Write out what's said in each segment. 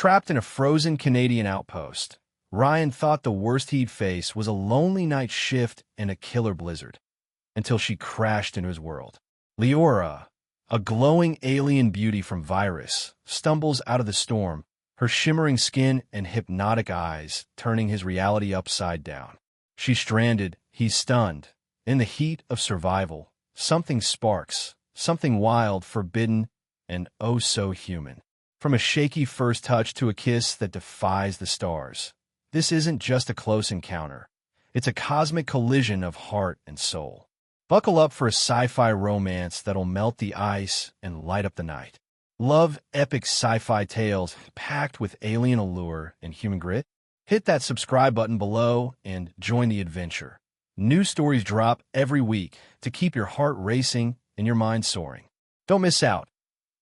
Trapped in a frozen Canadian outpost, Ryan thought the worst he'd face was a lonely night shift and a killer blizzard, until she crashed into his world. Liora, a glowing alien beauty from Vyris, stumbles out of the storm, her shimmering skin and hypnotic eyes turning his reality upside down. She's stranded, he's stunned. In the heat of survival, something sparks, something wild, forbidden, and oh so human. From a shaky first touch to a kiss that defies the stars. This isn't just a close encounter. It's a cosmic collision of heart and soul. Buckle up for a sci-fi romance that'll melt the ice and light up the night. Love epic sci-fi tales packed with alien allure and human grit? Hit that subscribe button below and join the adventure. New stories drop every week to keep your heart racing and your mind soaring. Don't miss out.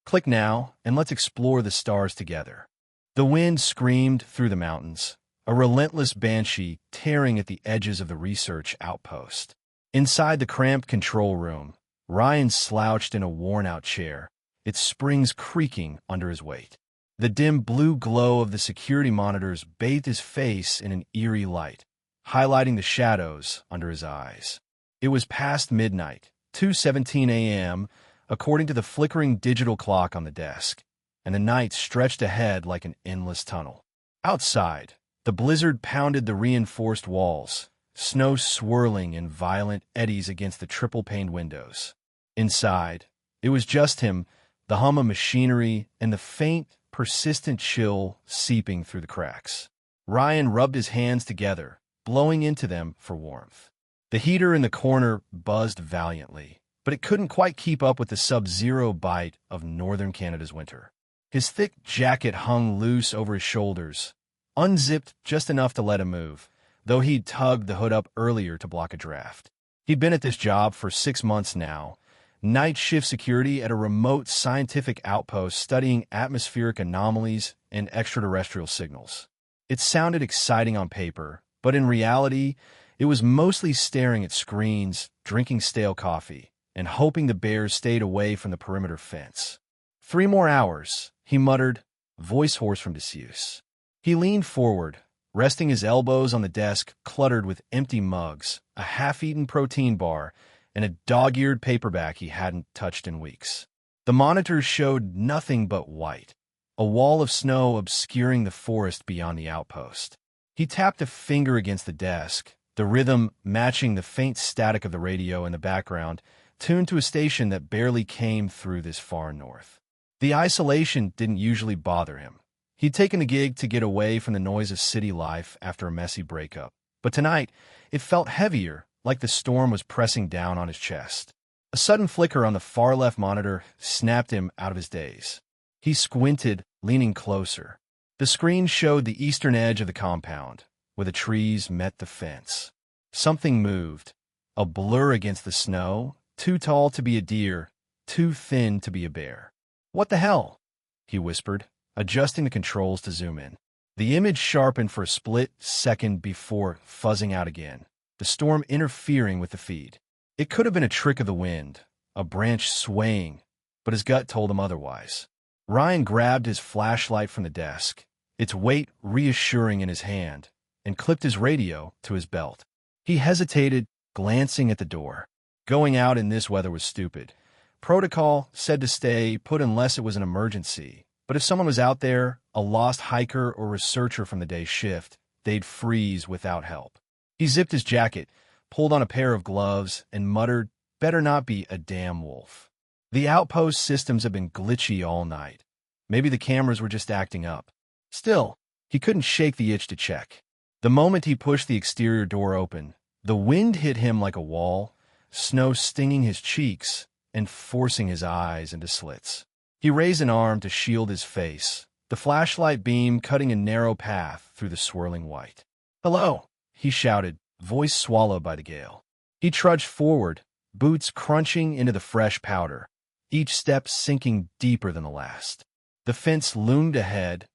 Click now and let's explore the stars together. The wind screamed through the mountains, a relentless banshee tearing at the edges of the research outpost. Inside the cramped control room, Ryan slouched in a worn-out chair, its springs creaking under his weight. The dim blue glow of the security monitors bathed his face in an eerie light, highlighting the shadows under his eyes. It was past midnight, 2:17 a.m., according to the flickering digital clock on the desk, and the night stretched ahead like an endless tunnel. Outside, the blizzard pounded the reinforced walls, snow swirling in violent eddies against the triple-paned windows. Inside, it was just him, the hum of machinery, and the faint, persistent chill seeping through the cracks. Ryan rubbed his hands together, blowing into them for warmth. The heater in the corner buzzed valiantly, but it couldn't quite keep up with the sub-zero bite of northern Canada's winter. His thick jacket hung loose over his shoulders, unzipped just enough to let him move, though he'd tugged the hood up earlier to block a draft. He'd been at this job for 6 months now, night shift security at a remote scientific outpost studying atmospheric anomalies and extraterrestrial signals. It sounded exciting on paper, but in reality, it was mostly staring at screens, drinking stale coffee, and hoping the bears stayed away from the perimeter fence. 3 more hours, he muttered, voice hoarse from disuse. He leaned forward, resting his elbows on the desk cluttered with empty mugs, a half-eaten protein bar, and a dog-eared paperback he hadn't touched in weeks. The monitors showed nothing but white, a wall of snow obscuring the forest beyond the outpost. He tapped a finger against the desk, the rhythm matching the faint static of the radio in the background, tuned to a station that barely came through this far north. The isolation didn't usually bother him. He'd taken the gig to get away from the noise of city life after a messy breakup, but tonight it felt heavier, like the storm was pressing down on his chest. A sudden flicker on the far left monitor snapped him out of his daze. He squinted, leaning closer. The screen showed the eastern edge of the compound, where the trees met the fence. Something moved, a blur against the snow, too tall to be a deer, too thin to be a bear. "What the hell?" he whispered, adjusting the controls to zoom in. The image sharpened for a split second before fuzzing out again, the storm interfering with the feed. It could have been a trick of the wind, a branch swaying, but his gut told him otherwise. Ryan grabbed his flashlight from the desk, its weight reassuring in his hand, and clipped his radio to his belt. He hesitated, glancing at the door. Going out in this weather was stupid. Protocol said to stay put unless it was an emergency, but if someone was out there, a lost hiker or researcher from the day's shift, they'd freeze without help. He zipped his jacket, pulled on a pair of gloves, and muttered, "Better not be a damn wolf." The outpost systems had been glitchy all night. Maybe the cameras were just acting up. Still, he couldn't shake the itch to check. The moment he pushed the exterior door open, the wind hit him like a wall, snow stinging his cheeks and forcing his eyes into slits. He raised an arm to shield his face, the flashlight beam cutting a narrow path through the swirling white. "Hello," he shouted, voice swallowed by the gale. He trudged forward, boots crunching into the fresh powder, each step sinking deeper than the last. The fence loomed ahead,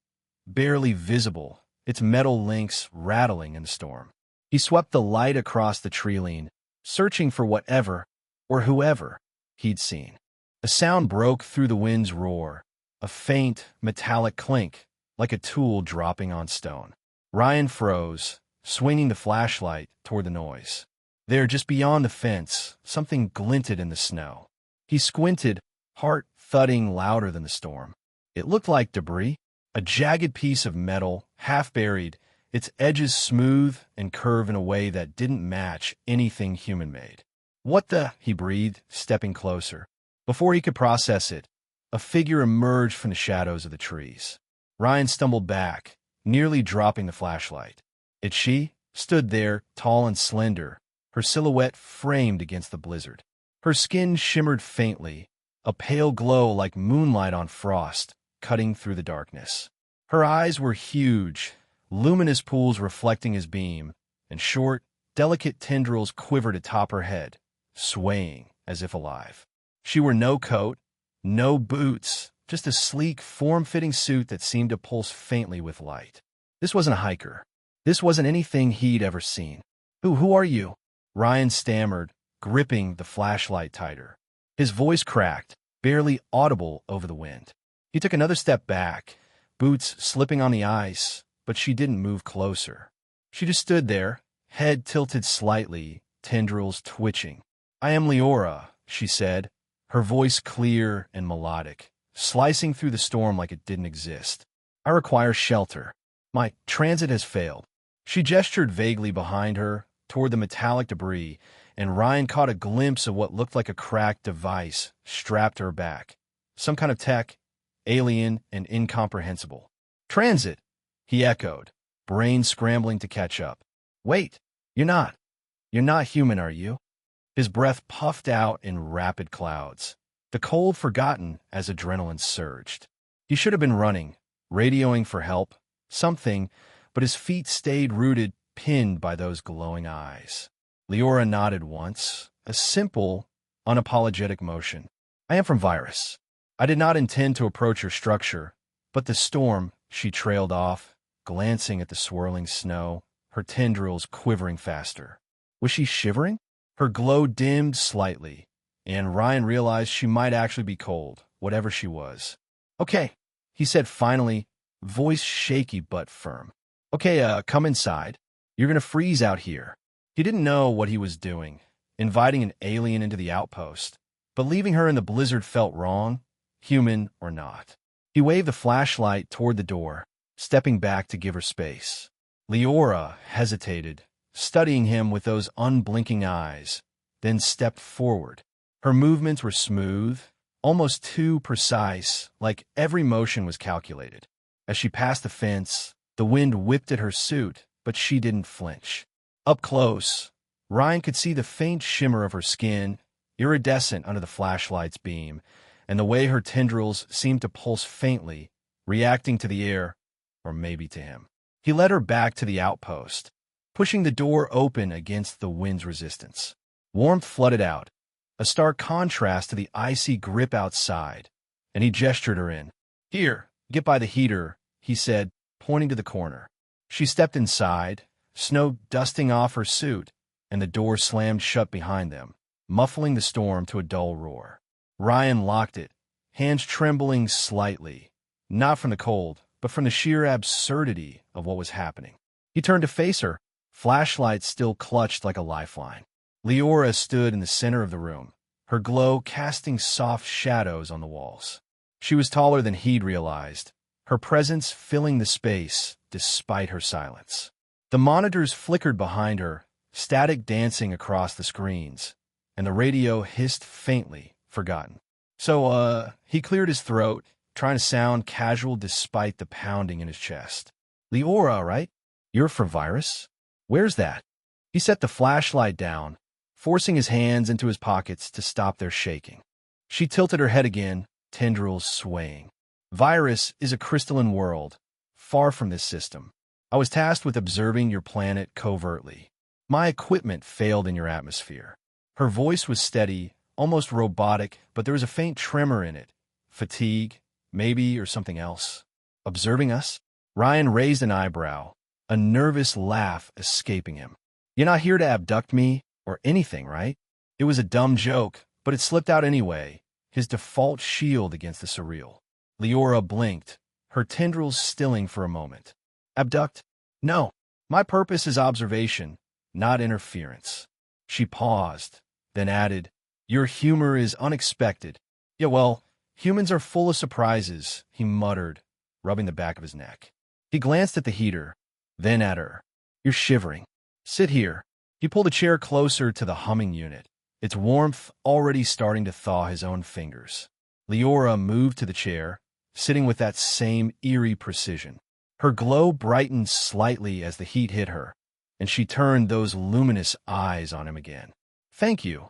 barely visible, its metal links rattling in the storm. He swept the light across the tree line, searching for whatever, or whoever, he'd seen. A sound broke through the wind's roar, a faint, metallic clink, like a tool dropping on stone. Ryan froze, swinging the flashlight toward the noise. There, just beyond the fence, something glinted in the snow. He squinted, heart thudding louder than the storm. It looked like debris, a jagged piece of metal, half buried, its edges smooth and curved in a way that didn't match anything human-made. "What the?" he breathed, stepping closer. Before he could process it, a figure emerged from the shadows of the trees. Ryan stumbled back, nearly dropping the flashlight. It stood there, tall and slender, her silhouette framed against the blizzard. Her skin shimmered faintly, a pale glow like moonlight on frost, cutting through the darkness. Her eyes were huge, luminous pools reflecting his beam, and short, delicate tendrils quivered atop her head, swaying as if alive. She wore no coat, no boots, just a sleek, form-fitting suit that seemed to pulse faintly with light. This wasn't a hiker. This wasn't anything he'd ever seen. Who are you?" Ryan stammered, gripping the flashlight tighter. His voice cracked, barely audible over the wind. He took another step back, boots slipping on the ice, but she didn't move closer. She just stood there, head tilted slightly, tendrils twitching. "I am Liora," she said, her voice clear and melodic, slicing through the storm like it didn't exist. "I require shelter. My transit has failed." She gestured vaguely behind her, toward the metallic debris, and Ryan caught a glimpse of what looked like a cracked device strapped to her back. Some kind of tech, alien and incomprehensible. "Transit," he echoed, brain scrambling to catch up. "Wait, you're not human, are you?" His breath puffed out in rapid clouds, the cold forgotten as adrenaline surged. He should have been running, radioing for help, something, but his feet stayed rooted, pinned by those glowing eyes. Liora nodded once, a simple, unapologetic motion. "I am from Vyris. I did not intend to approach your structure, but the storm," she trailed off, glancing at the swirling snow, her tendrils quivering faster. Was she shivering? Her glow dimmed slightly, and Ryan realized she might actually be cold, whatever she was. "Okay," he said finally, voice shaky but firm. "Okay, come inside. You're gonna freeze out here." He didn't know what he was doing, inviting an alien into the outpost, but leaving her in the blizzard felt wrong, human or not. He waved the flashlight toward the door, stepping back to give her space. Liora hesitated, studying him with those unblinking eyes, then stepped forward. Her movements were smooth, almost too precise, like every motion was calculated. As she passed the fence, the wind whipped at her suit, but she didn't flinch. Up close, Ryan could see the faint shimmer of her skin, iridescent under the flashlight's beam, and the way her tendrils seemed to pulse faintly, reacting to the air, or maybe to him. He led her back to the outpost, pushing the door open against the wind's resistance. Warmth flooded out, a stark contrast to the icy grip outside, and he gestured her in. "Here, get by the heater," he said, pointing to the corner. She stepped inside, snow dusting off her suit, and the door slammed shut behind them, muffling the storm to a dull roar. Ryan locked it, hands trembling slightly, not from the cold, but from the sheer absurdity of what was happening. He turned to face her, flashlight still clutched like a lifeline. Liora stood in the center of the room, her glow casting soft shadows on the walls. She was taller than he'd realized, her presence filling the space despite her silence. The monitors flickered behind her, static dancing across the screens, and the radio hissed faintly, forgotten. So, he cleared his throat, trying to sound casual despite the pounding in his chest. "Liora, right? You're from Vyris? Where's that?" He set the flashlight down, forcing his hands into his pockets to stop their shaking. She tilted her head again, tendrils swaying. "Vyris is a crystalline world, far from this system. I was tasked with observing your planet covertly. My equipment failed in your atmosphere." Her voice was steady, almost robotic, but there was a faint tremor in it. Fatigue, maybe, or something else. "Observing us?" Ryan raised an eyebrow, a nervous laugh escaping him. "You're not here to abduct me or anything, right?" It was a dumb joke, but it slipped out anyway, his default shield against the surreal. Liora blinked, her tendrils stilling for a moment. Abduct? No. My purpose is observation, not interference. She paused, then added, Your humor is unexpected. Yeah, well, humans are full of surprises, he muttered, rubbing the back of his neck. He glanced at the heater, then at her. You're shivering. Sit here. He pulled a chair closer to the humming unit, its warmth already starting to thaw his own fingers. Liora moved to the chair, sitting with that same eerie precision. Her glow brightened slightly as the heat hit her, and she turned those luminous eyes on him again. Thank you,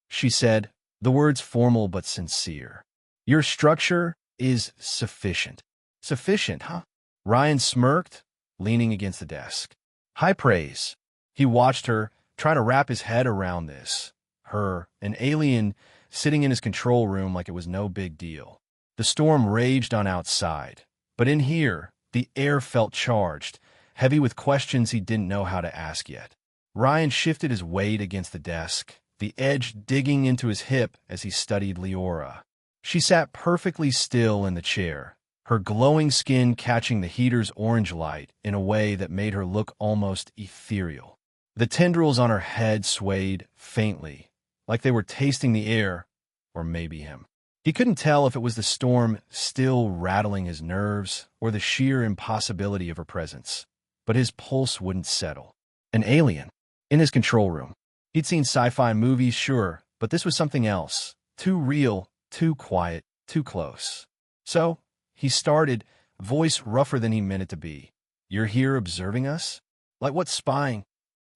she said, the words formal but sincere. Your structure is sufficient. Sufficient, huh? Ryan smirked, leaning against the desk. High praise. He watched her, trying to wrap his head around this. Her, an alien, sitting in his control room like it was no big deal. The storm raged on outside, but in here, the air felt charged, heavy with questions he didn't know how to ask yet. Ryan shifted his weight against the desk, the edge digging into his hip as he studied Liora. She sat perfectly still in the chair, her glowing skin catching the heater's orange light in a way that made her look almost ethereal. The tendrils on her head swayed faintly, like they were tasting the air, or maybe him. He couldn't tell if it was the storm still rattling his nerves or the sheer impossibility of her presence, but his pulse wouldn't settle. An alien, in his control room. He'd seen sci-fi movies, sure, but this was something else. Too real, too quiet, too close. So, he started, voice rougher than he meant it to be. You're here observing us? Like what, spying?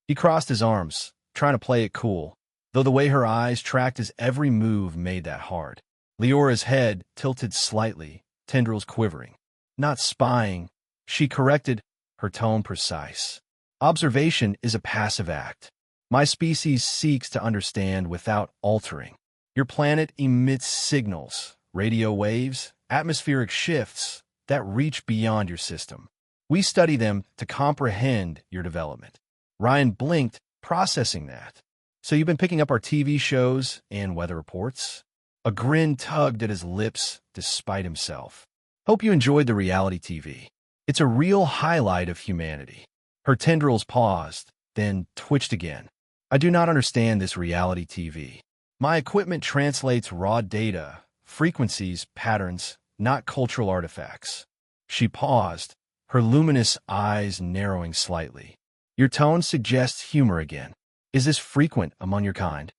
He crossed his arms, trying to play it cool, though the way her eyes tracked his every move made that hard. Liora's head tilted slightly, tendrils quivering. Not spying, she corrected, her tone precise. Observation is a passive act. My species seeks to understand without altering. Your planet emits signals, radio waves, atmospheric shifts that reach beyond your system. We study them to comprehend your development. Ryan blinked, processing that. So you've been picking up our TV shows and weather reports? A grin tugged at his lips despite himself. Hope you enjoyed the reality TV. It's a real highlight of humanity. Her tendrils paused, then twitched again. I do not understand this reality TV. My equipment translates raw data, frequencies, patterns, not cultural artifacts. She paused, her luminous eyes narrowing slightly. Your tone suggests humor again. Is this frequent among your kind?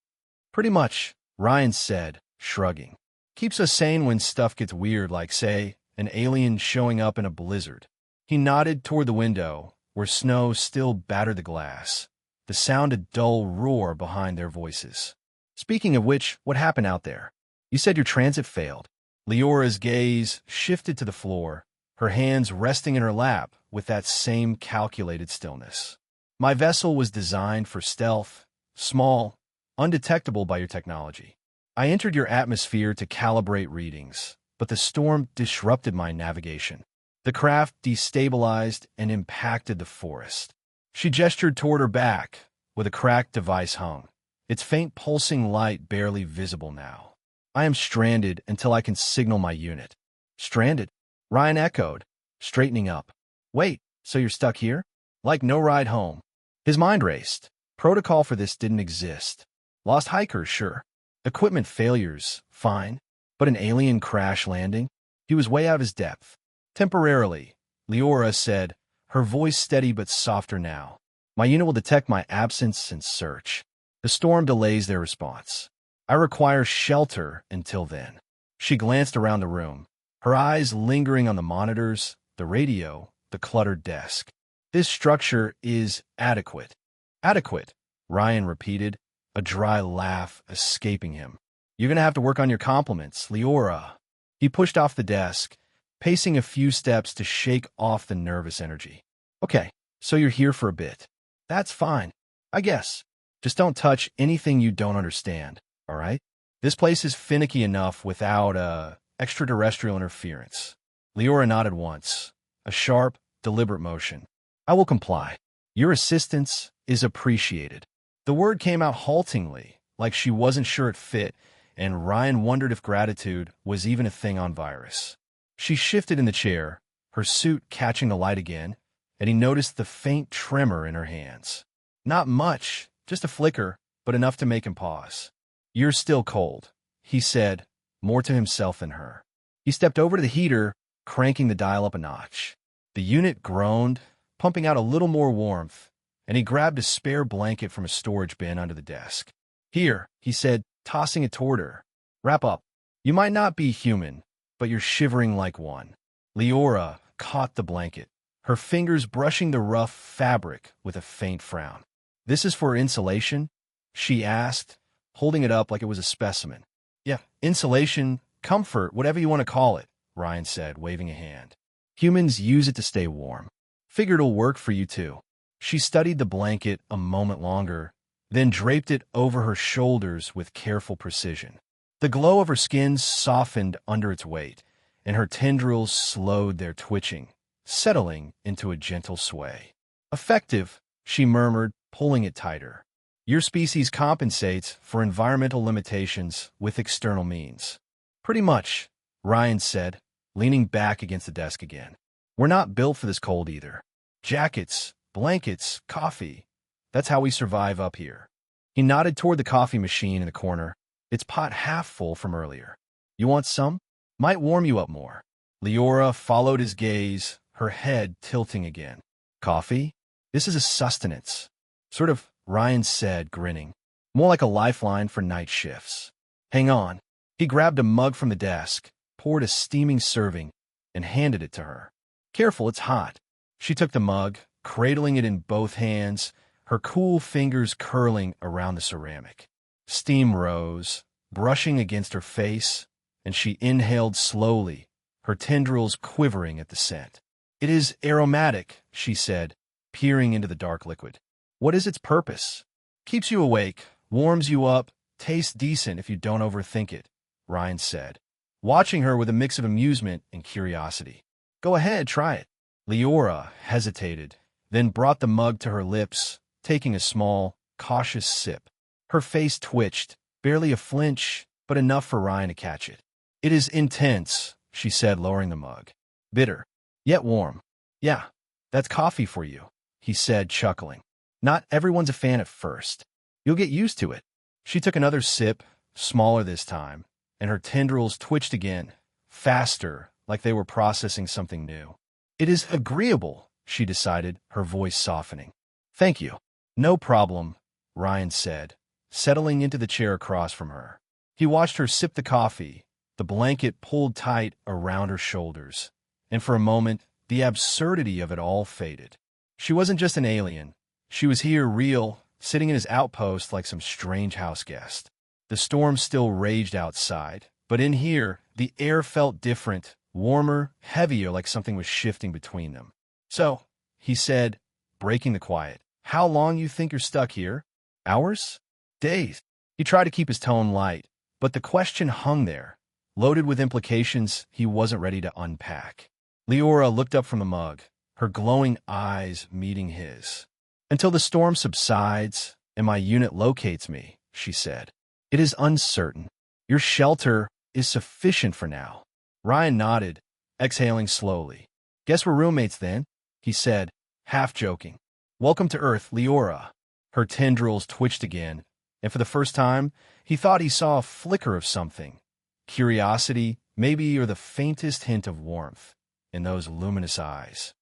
Pretty much, Ryan said, shrugging. Keeps us sane when stuff gets weird, like, say, an alien showing up in a blizzard. He nodded toward the window, where snow still battered the glass. The sound a dull roar behind their voices. Speaking of which, what happened out there? You said your transit failed. Liora's gaze shifted to the floor, her hands resting in her lap with that same calculated stillness. My vessel was designed for stealth, small, undetectable by your technology. I entered your atmosphere to calibrate readings, but the storm disrupted my navigation. The craft destabilized and impacted the forest. She gestured toward her back, where the cracked device hung, its faint pulsing light barely visible now. I am stranded until I can signal my unit. Stranded? Ryan echoed, straightening up. Wait, so you're stuck here? Like no ride home. His mind raced. Protocol for this didn't exist. Lost hikers, sure. Equipment failures, fine. But an alien crash landing? He was way out of his depth. Temporarily, Liora said, her voice steady but softer now. My unit will detect my absence and search. The storm delays their response. I require shelter until then. She glanced around the room, her eyes lingering on the monitors, the radio, the cluttered desk. This structure is adequate. Adequate, Ryan repeated, a dry laugh escaping him. You're going to have to work on your compliments, Liora. He pushed off the desk, pacing a few steps to shake off the nervous energy. Okay, so you're here for a bit. That's fine, I guess. Just don't touch anything you don't understand, all right? This place is finicky enough without, extraterrestrial interference. Liora nodded once, a sharp, deliberate motion. I will comply. Your assistance is appreciated. The word came out haltingly, like she wasn't sure it fit, and Ryan wondered if gratitude was even a thing on Vyris. She shifted in the chair, her suit catching the light again, and he noticed the faint tremor in her hands. Not much, just a flicker, but enough to make him pause. "You're still cold," he said, more to himself than her. He stepped over to the heater, cranking the dial up a notch. The unit groaned, pumping out a little more warmth, and he grabbed a spare blanket from a storage bin under the desk. "Here," he said, tossing it toward her. "Wrap up. You might not be human, but you're shivering like one." Liora caught the blanket, her fingers brushing the rough fabric with a faint frown. "This is for insulation?" she asked, holding it up like it was a specimen. "Yeah, insulation, comfort, whatever you want to call it," Ryan said, waving a hand. "Humans use it to stay warm. Figured it'll work for you too." She studied the blanket a moment longer, then draped it over her shoulders with careful precision. The glow of her skin softened under its weight, and her tendrils slowed their twitching, settling into a gentle sway. "Effective," she murmured, pulling it tighter. "Your species compensates for environmental limitations with external means." "Pretty much," Ryan said, leaning back against the desk again. "We're not built for this cold either. Jackets, blankets, coffee. That's how we survive up here." He nodded toward the coffee machine in the corner, its pot half full from earlier. "You want some? Might warm you up more." Liora followed his gaze, her head tilting again. "Coffee? This is a sustenance." "Sort of," Ryan said, grinning. "More like a lifeline for night shifts." "Hang on." He grabbed a mug from the desk, poured a steaming serving, and handed it to her. "Careful, it's hot." She took the mug, cradling it in both hands, her cool fingers curling around the ceramic. Steam rose, brushing against her face, and she inhaled slowly, her tendrils quivering at the scent. "It is aromatic," she said, peering into the dark liquid. "What is its purpose?" "Keeps you awake, warms you up, tastes decent if you don't overthink it," Ryan said, watching her with a mix of amusement and curiosity. "Go ahead, try it." Liora hesitated, then brought the mug to her lips, taking a small, cautious sip. Her face twitched, barely a flinch, but enough for Ryan to catch it. "It is intense," she said, lowering the mug. "Bitter, yet warm." "Yeah, that's coffee for you," he said, chuckling. "Not everyone's a fan at first. You'll get used to it." She took another sip, smaller this time, and her tendrils twitched again, faster, like they were processing something new. "It is agreeable," she decided, her voice softening. "Thank you." "No problem," Ryan said, settling into the chair across from her. He watched her sip the coffee, the blanket pulled tight around her shoulders, and for a moment, the absurdity of it all faded. She wasn't just an alien. She was here, real, sitting in his outpost like some strange house guest. The storm still raged outside, but in here, the air felt different, warmer, heavier, like something was shifting between them. "So," he said, breaking the quiet, "how long you think you're stuck here? Hours? Days?" He tried to keep his tone light, but the question hung there, loaded with implications he wasn't ready to unpack. Liora looked up from the mug, her glowing eyes meeting his. "Until the storm subsides and my unit locates me," she said. "It is uncertain. Your shelter is sufficient for now." Ryan nodded, exhaling slowly. "Guess we're roommates then," he said, half joking. "Welcome to Earth, Liora." Her tendrils twitched again, and for the first time, he thought he saw a flicker of something. Curiosity, maybe, or the faintest hint of warmth in those luminous eyes.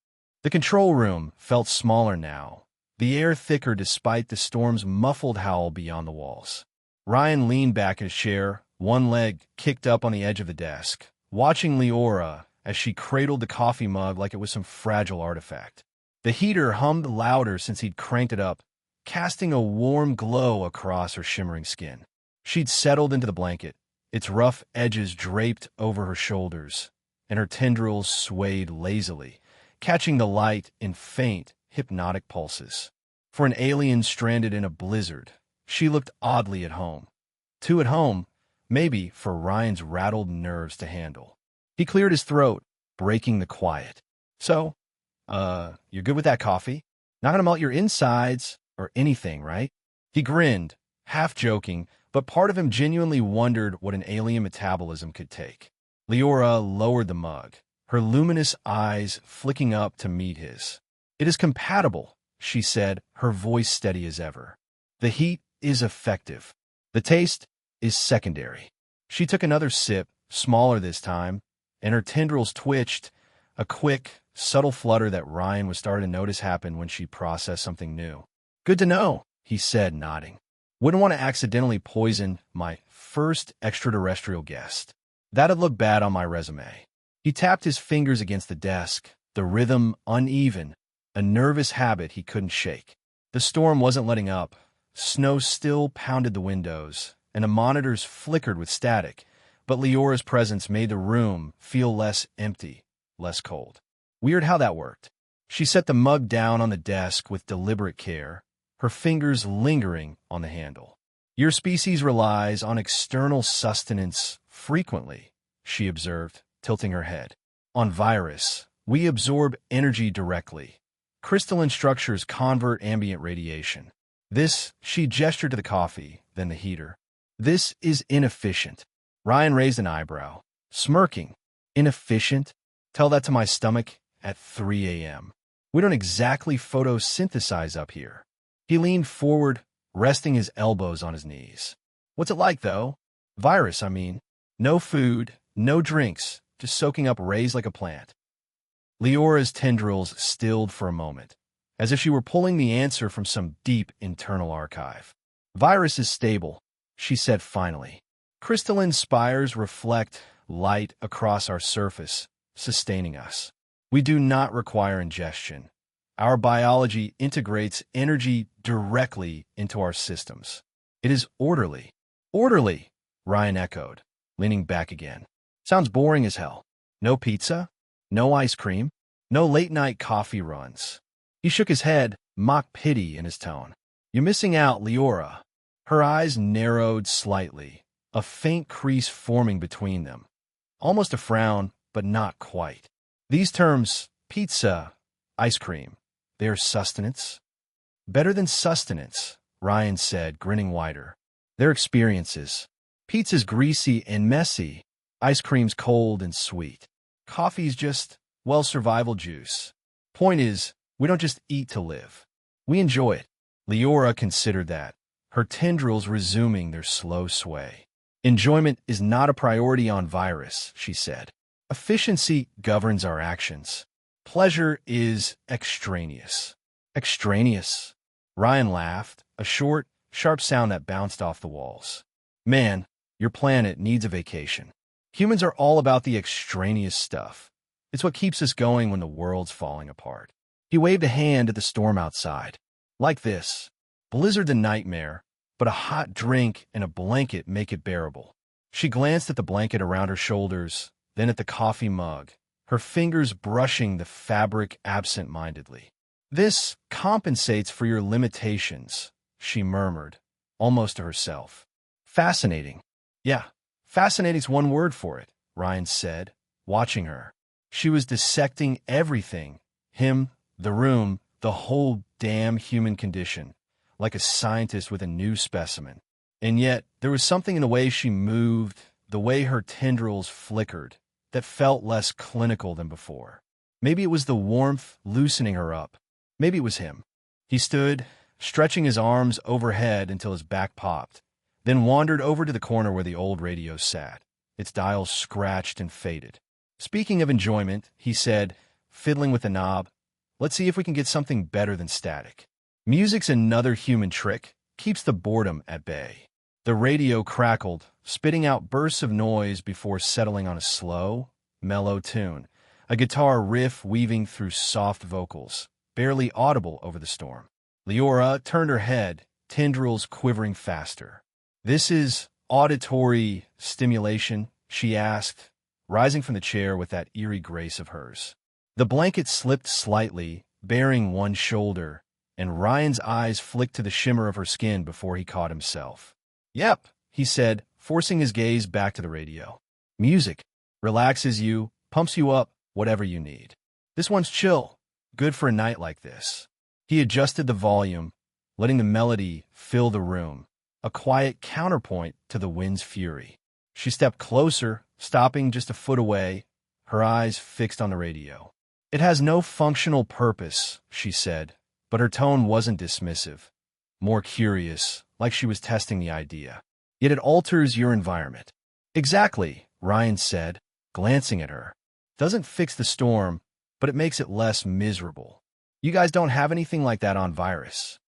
The control room felt smaller now, the air thicker despite the storm's muffled howl beyond the walls. Ryan leaned back in his chair, one leg kicked up on the edge of the desk, watching Liora as she cradled the coffee mug like it was some fragile artifact. The heater hummed louder since he'd cranked it up, casting a warm glow across her shimmering skin. She'd settled into the blanket, its rough edges draped over her shoulders, and her tendrils swayed lazily, catching the light in faint, hypnotic pulses. For an alien stranded in a blizzard, she looked oddly at home. Too at home, maybe, for Ryan's rattled nerves to handle. He cleared his throat, breaking the quiet. "So, you're good with that coffee? Not gonna melt your insides or anything, right?" He grinned, half joking, but part of him genuinely wondered what an alien metabolism could take. Liora lowered the mug, her luminous eyes flicking up to meet his. "It is compatible," she said, her voice steady as ever. "The heat is effective. The taste is secondary." She took another sip, smaller this time, and her tendrils twitched, a quick, subtle flutter that Ryan was starting to notice happen when she processed something new. "Good to know," he said, nodding. "Wouldn't want to accidentally poison my first extraterrestrial guest. That'd look bad on my resume." He tapped his fingers against the desk, the rhythm uneven, a nervous habit he couldn't shake. The storm wasn't letting up. Snow still pounded the windows, and the monitors flickered with static, but Liora's presence made the room feel less empty, less cold. Weird how that worked. She set the mug down on the desk with deliberate care, her fingers lingering on the handle. "Your species relies on external sustenance frequently," she observed, tilting her head. "On Vyris, we absorb energy directly. Crystalline structures convert ambient radiation. This," she gestured to the coffee, then the heater. "This is inefficient." Ryan raised an eyebrow, smirking. "Inefficient? Tell that to my stomach at 3 a.m. We don't exactly photosynthesize up here." He leaned forward, resting his elbows on his knees. "What's it like, though? Vyris, I mean. No food, no drinks, just soaking up rays like a plant." Liora's tendrils stilled for a moment, as if she were pulling the answer from some deep internal archive. "Vyris is stable," she said finally. "Crystalline spires reflect light across our surface, sustaining us. We do not require ingestion. Our biology integrates energy directly into our systems. It is orderly." "Orderly," Ryan echoed, leaning back again. "Sounds boring as hell. No pizza? No ice cream? No late-night coffee runs?" He shook his head, mock pity in his tone. "You're missing out, Liora." Her eyes narrowed slightly, a faint crease forming between them. Almost a frown, but not quite. "These terms, pizza, ice cream, they are sustenance?" "Better than sustenance," Ryan said, grinning wider. "They're experiences. Pizza's greasy and messy. Ice cream's cold and sweet. Coffee's just, well, survival juice. Point is, we don't just eat to live. We enjoy it." Liora considered that, her tendrils resuming their slow sway. "Enjoyment is not a priority on Vyris," she said. "Efficiency governs our actions. Pleasure is extraneous." "Extraneous?" Ryan laughed, a short, sharp sound that bounced off the walls. "Man, your planet needs a vacation. Humans are all about the extraneous stuff. It's what keeps us going when the world's falling apart." He waved a hand at the storm outside. "Like this. Blizzard's a nightmare, but a hot drink and a blanket make it bearable." She glanced at the blanket around her shoulders, then at the coffee mug, her fingers brushing the fabric absent-mindedly. "This compensates for your limitations," she murmured, almost to herself. "Fascinating." "Yeah, fascinating's one word for it," Ryan said, watching her. She was dissecting everything, him, the room, the whole damn human condition, like a scientist with a new specimen. And yet, there was something in the way she moved, the way her tendrils flickered, that felt less clinical than before. Maybe it was the warmth loosening her up. Maybe it was him. He stood, stretching his arms overhead until his back popped, then wandered over to the corner where the old radio sat, its dial scratched and faded. "Speaking of enjoyment," he said, fiddling with the knob, "let's see if we can get something better than static. Music's another human trick, keeps the boredom at bay." The radio crackled, spitting out bursts of noise before settling on a slow, mellow tune, a guitar riff weaving through soft vocals, barely audible over the storm. Liora turned her head, tendrils quivering faster. "This is auditory stimulation?" she asked, rising from the chair with that eerie grace of hers. The blanket slipped slightly, baring one shoulder, and Ryan's eyes flicked to the shimmer of her skin before he caught himself. "Yep," he said, forcing his gaze back to the radio. "Music. Relaxes you, pumps you up, whatever you need. This one's chill, good for a night like this." He adjusted the volume, letting the melody fill the room, a quiet counterpoint to the wind's fury. She stepped closer, stopping just a foot away, her eyes fixed on the radio. "It has no functional purpose," she said, but her tone wasn't dismissive, more curious, like she was testing the idea. "Yet it alters your environment." "Exactly," Ryan said, glancing at her. "Doesn't fix the storm, but it makes it less miserable. You guys don't have anything like that on Vyris."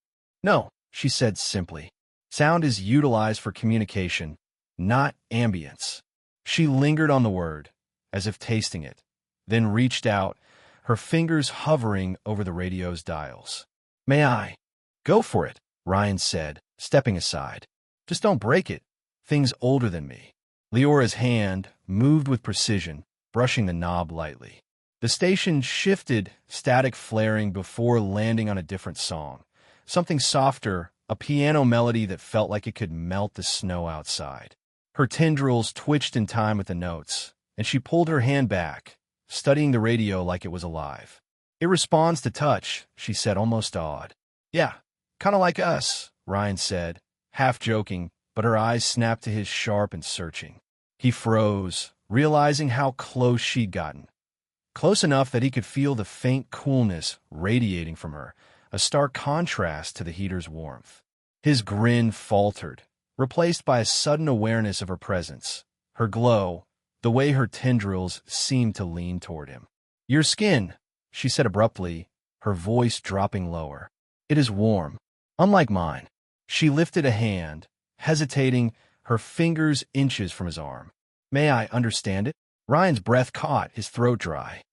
"No," she said simply. "Sound is utilized for communication, not ambience." She lingered on the word, as if tasting it, then reached out, her fingers hovering over the radio's dials. "May I?" "Go for it," Ryan said, stepping aside. "Just don't break it. Thing's older than me." Liora's hand moved with precision, brushing the knob lightly. The station shifted, static flaring before landing on a different song. Something softer, a piano melody that felt like it could melt the snow outside. Her tendrils twitched in time with the notes, and she pulled her hand back, studying the radio like it was alive. "It responds to touch," she said, almost awed. "Yeah, kind of like us," Ryan said, half joking, but her eyes snapped to his sharp and searching. He froze, realizing how close she'd gotten. Close enough that he could feel the faint coolness radiating from her, a stark contrast to the heater's warmth. His grin faltered, replaced by a sudden awareness of her presence, her glow, the way her tendrils seemed to lean toward him. "Your skin," she said abruptly, her voice dropping lower. "It is warm, unlike mine." She lifted a hand, hesitating, her fingers inches from his arm. "May I understand it?" Ryan's breath caught, his throat dry.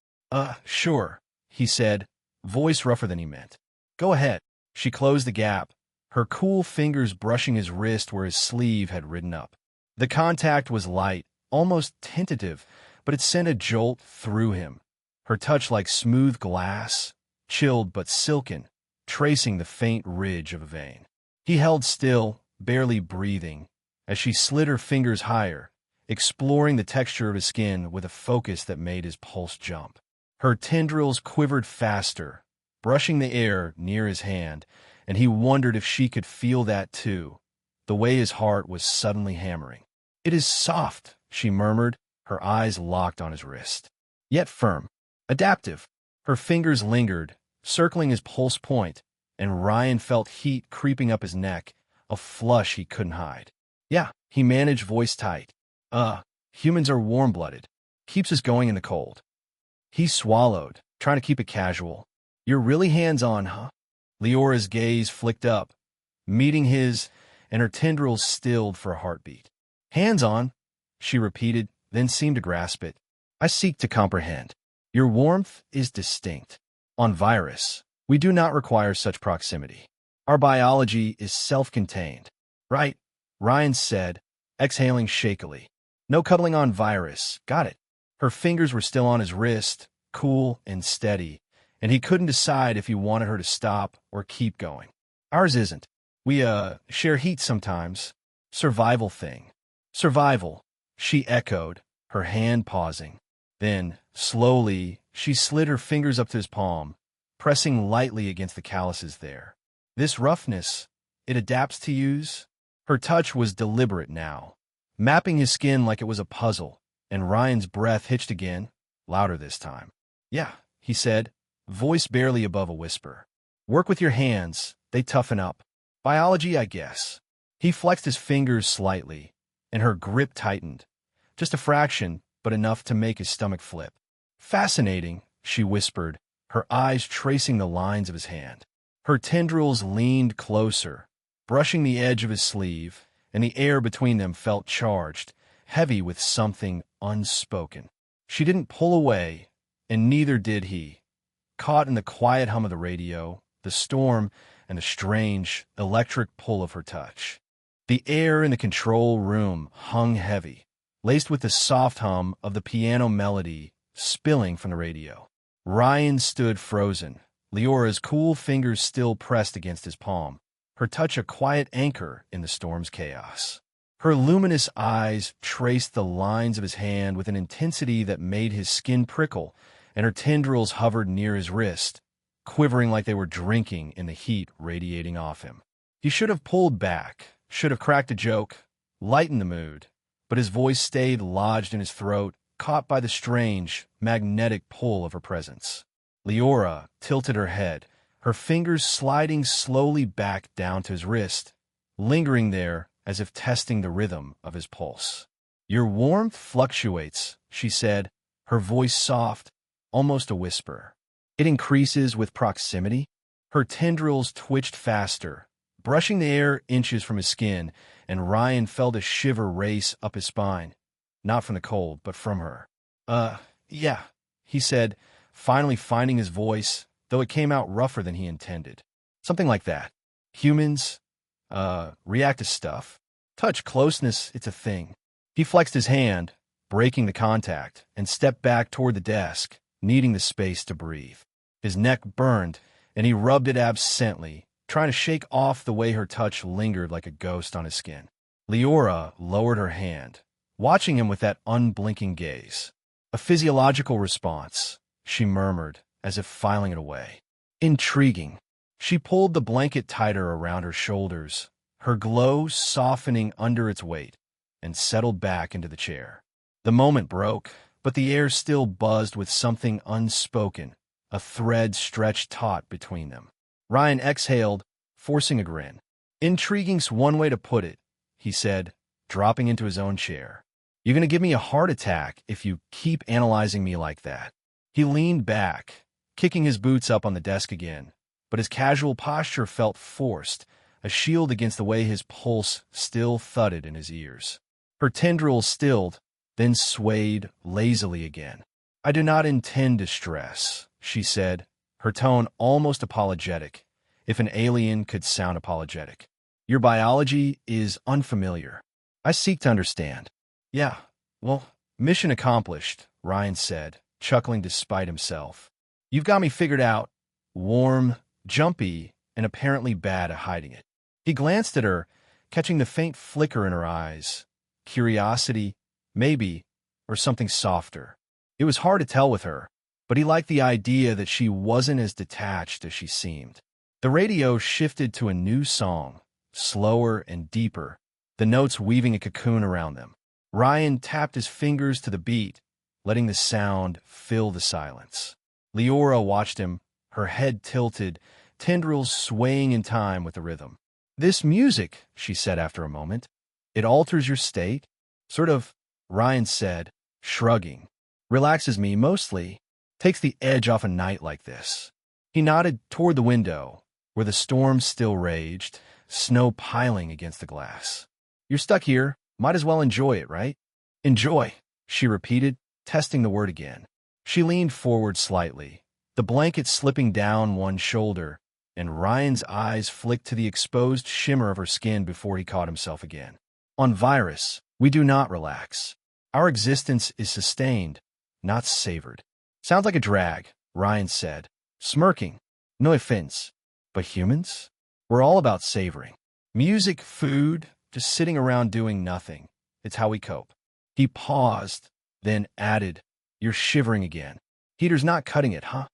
Sure," he said, voice rougher than he meant. "Go ahead." She closed the gap, her cool fingers brushing his wrist where his sleeve had ridden up. The contact was light, almost tentative, but it sent a jolt through him, her touch like smooth glass, chilled but silken, tracing the faint ridge of a vein. He held still, barely breathing, as she slid her fingers higher, exploring the texture of his skin with a focus that made his pulse jump. Her tendrils quivered faster, brushing the air near his hand, and he wondered if she could feel that too, the way his heart was suddenly hammering. "It is soft," she murmured, her eyes locked on his wrist. "Yet firm. Adaptive." Her fingers lingered, circling his pulse point, and Ryan felt heat creeping up his neck, a flush he couldn't hide. "Yeah," he managed, voice tight. Humans are warm-blooded. Keeps us going in the cold." He swallowed, trying to keep it casual. "You're really hands-on, huh?" Liora's gaze flicked up, meeting his, and her tendrils stilled for a heartbeat. "Hands-on," she repeated, then seemed to grasp it. "I seek to comprehend. Your warmth is distinct. On Vyris, we do not require such proximity. Our biology is self-contained." "Right," Ryan said, exhaling shakily. "No cuddling on Vyris. Got it." Her fingers were still on his wrist, cool and steady, and he couldn't decide if he wanted her to stop or keep going. "Ours isn't. We, share heat sometimes. Survival thing." "Survival," she echoed, her hand pausing. Then, slowly, she slid her fingers up to his palm, pressing lightly against the calluses there. "This roughness, it adapts to use?" Her touch was deliberate now, mapping his skin like it was a puzzle, and Ryan's breath hitched again, louder this time. "Yeah," he said, voice barely above a whisper. "Work with your hands, they toughen up. Biology, I guess." He flexed his fingers slightly, and her grip tightened. Just a fraction, but enough to make his stomach flip. "Fascinating," she whispered, her eyes tracing the lines of his hand. Her tendrils leaned closer, brushing the edge of his sleeve, and the air between them felt charged, heavy with something unspoken. She didn't pull away, and neither did he, caught in the quiet hum of the radio, the storm, and the strange, electric pull of her touch. The air in the control room hung heavy, laced with the soft hum of the piano melody spilling from the radio. Ryan stood frozen, Leora's cool fingers still pressed against his palm, her touch a quiet anchor in the storm's chaos. Her luminous eyes traced the lines of his hand with an intensity that made his skin prickle, and her tendrils hovered near his wrist, quivering like they were drinking in the heat radiating off him. He should have pulled back, should have cracked a joke, lightened the mood, but his voice stayed lodged in his throat, caught by the strange, magnetic pull of her presence. Liora tilted her head, her fingers sliding slowly back down to his wrist, lingering there as if testing the rhythm of his pulse. "Your warmth fluctuates," she said, her voice soft, almost a whisper. "It increases with proximity?" Her tendrils twitched faster, brushing the air inches from his skin, and Ryan felt a shiver race up his spine. Not from the cold, but from her. Yeah," he said, finally finding his voice, though it came out rougher than he intended. "Something like that. Humans, react to stuff. Touch, closeness, it's a thing." He flexed his hand, breaking the contact, and stepped back toward the desk, needing the space to breathe. His neck burned, and he rubbed it absently, trying to shake off the way her touch lingered like a ghost on his skin. Liora lowered her hand, watching him with that unblinking gaze. "A physiological response," she murmured, as if filing it away. "Intriguing." She pulled the blanket tighter around her shoulders, her glow softening under its weight, and settled back into the chair. The moment broke, but the air still buzzed with something unspoken, a thread stretched taut between them. Ryan exhaled, forcing a grin. "Intriguing's one way to put it," he said, dropping into his own chair. "You're going to give me a heart attack if you keep analyzing me like that." He leaned back, kicking his boots up on the desk again, but his casual posture felt forced, a shield against the way his pulse still thudded in his ears. Her tendrils stilled, then swayed lazily again. "I do not intend to stress," she said, her tone almost apologetic, if an alien could sound apologetic. "Your biology is unfamiliar. I seek to understand." "Yeah, well, mission accomplished," Ryan said, chuckling despite himself. "You've got me figured out. Warm, jumpy, and apparently bad at hiding it." He glanced at her, catching the faint flicker in her eyes. Curiosity, maybe, or something softer. It was hard to tell with her, but he liked the idea that she wasn't as detached as she seemed. The radio shifted to a new song, slower and deeper, the notes weaving a cocoon around them. Ryan tapped his fingers to the beat, letting the sound fill the silence. Liora watched him, her head tilted, tendrils swaying in time with the rhythm. "This music," she said after a moment, "it alters your state?" "Sort of," Ryan said, shrugging. "Relaxes me mostly. Takes the edge off a night like this." He nodded toward the window, where the storm still raged, snow piling against the glass. "You're stuck here. Might as well enjoy it, right?" "Enjoy," she repeated, testing the word again. She leaned forward slightly, the blanket slipping down one shoulder, and Ryan's eyes flicked to the exposed shimmer of her skin before he caught himself again. "On Vyris, we do not relax. Our existence is sustained, not savored." "Sounds like a drag," Ryan said, smirking. "No offense, but humans? We're all about savoring. Music, food, just sitting around doing nothing. It's how we cope." He paused, then added, "You're shivering again. Heater's not cutting it, huh?"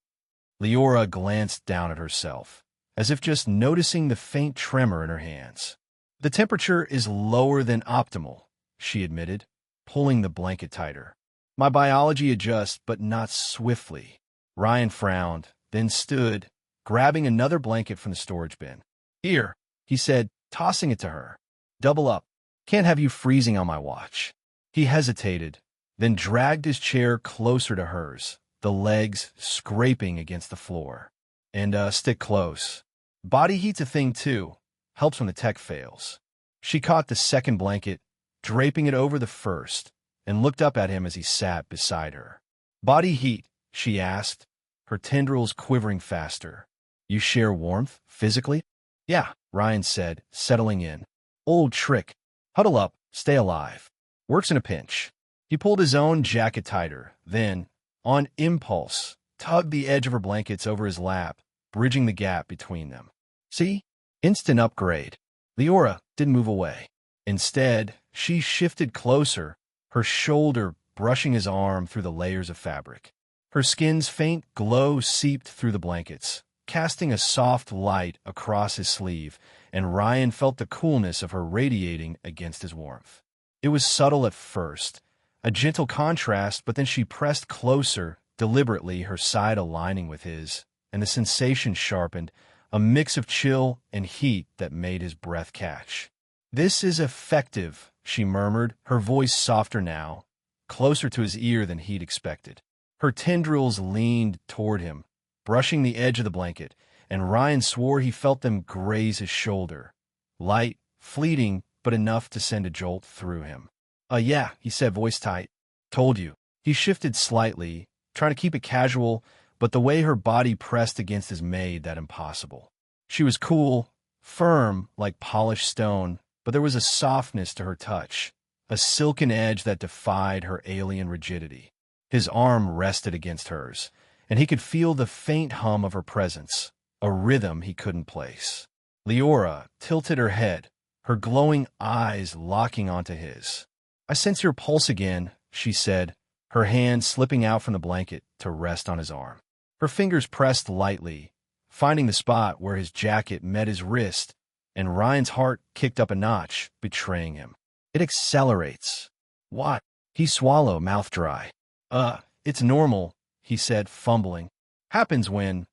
Liora glanced down at herself, as if just noticing the faint tremor in her hands. "The temperature is lower than optimal," she admitted, pulling the blanket tighter. "My biology adjusts, but not swiftly." Ryan frowned, then stood, grabbing another blanket from the storage bin. "Here," he said, tossing it to her. "Double up. Can't have you freezing on my watch." He hesitated, then dragged his chair closer to hers, the legs scraping against the floor. "And stick close. Body heat's a thing too. Helps when the tech fails." She caught the second blanket, draping it over the first, and looked up at him as he sat beside her. "Body heat?" she asked, her tendrils quivering faster. "You share warmth, physically?" "Yeah," Ryan said, settling in. "Old trick. Huddle up, stay alive. Works in a pinch." He pulled his own jacket tighter, then, on impulse, tugged the edge of her blankets over his lap, bridging the gap between them. "See? Instant upgrade." Liora didn't move away. Instead, she shifted closer, her shoulder brushing his arm through the layers of fabric. Her skin's faint glow seeped through the blankets, casting a soft light across his sleeve, and Ryan felt the coolness of her radiating against his warmth. It was subtle at first, A gentle contrast, but then she pressed closer, deliberately, her side aligning with his, and the sensation sharpened, a mix of chill and heat that made his breath catch. "This is effective," she murmured, her voice softer now, closer to his ear than he'd expected. Her tendrils leaned toward him, brushing the edge of the blanket, and Ryan swore he felt them graze his shoulder. Light, fleeting, but enough to send a jolt through him. Yeah," he said, voice tight. "Told you." He shifted slightly, trying to keep it casual, but the way her body pressed against his made that impossible. She was cool, firm, like polished stone, but there was a softness to her touch, a silken edge that defied her alien rigidity. His arm rested against hers, and he could feel the faint hum of her presence, a rhythm he couldn't place. Liora tilted her head, her glowing eyes locking onto his. "I sense your pulse again," she said, her hand slipping out from the blanket to rest on his arm. Her fingers pressed lightly, finding the spot where his jacket met his wrist, and Ryan's heart kicked up a notch, betraying him. "It accelerates." "What?" He swallowed, mouth dry. It's normal," he said, fumbling. "Happens when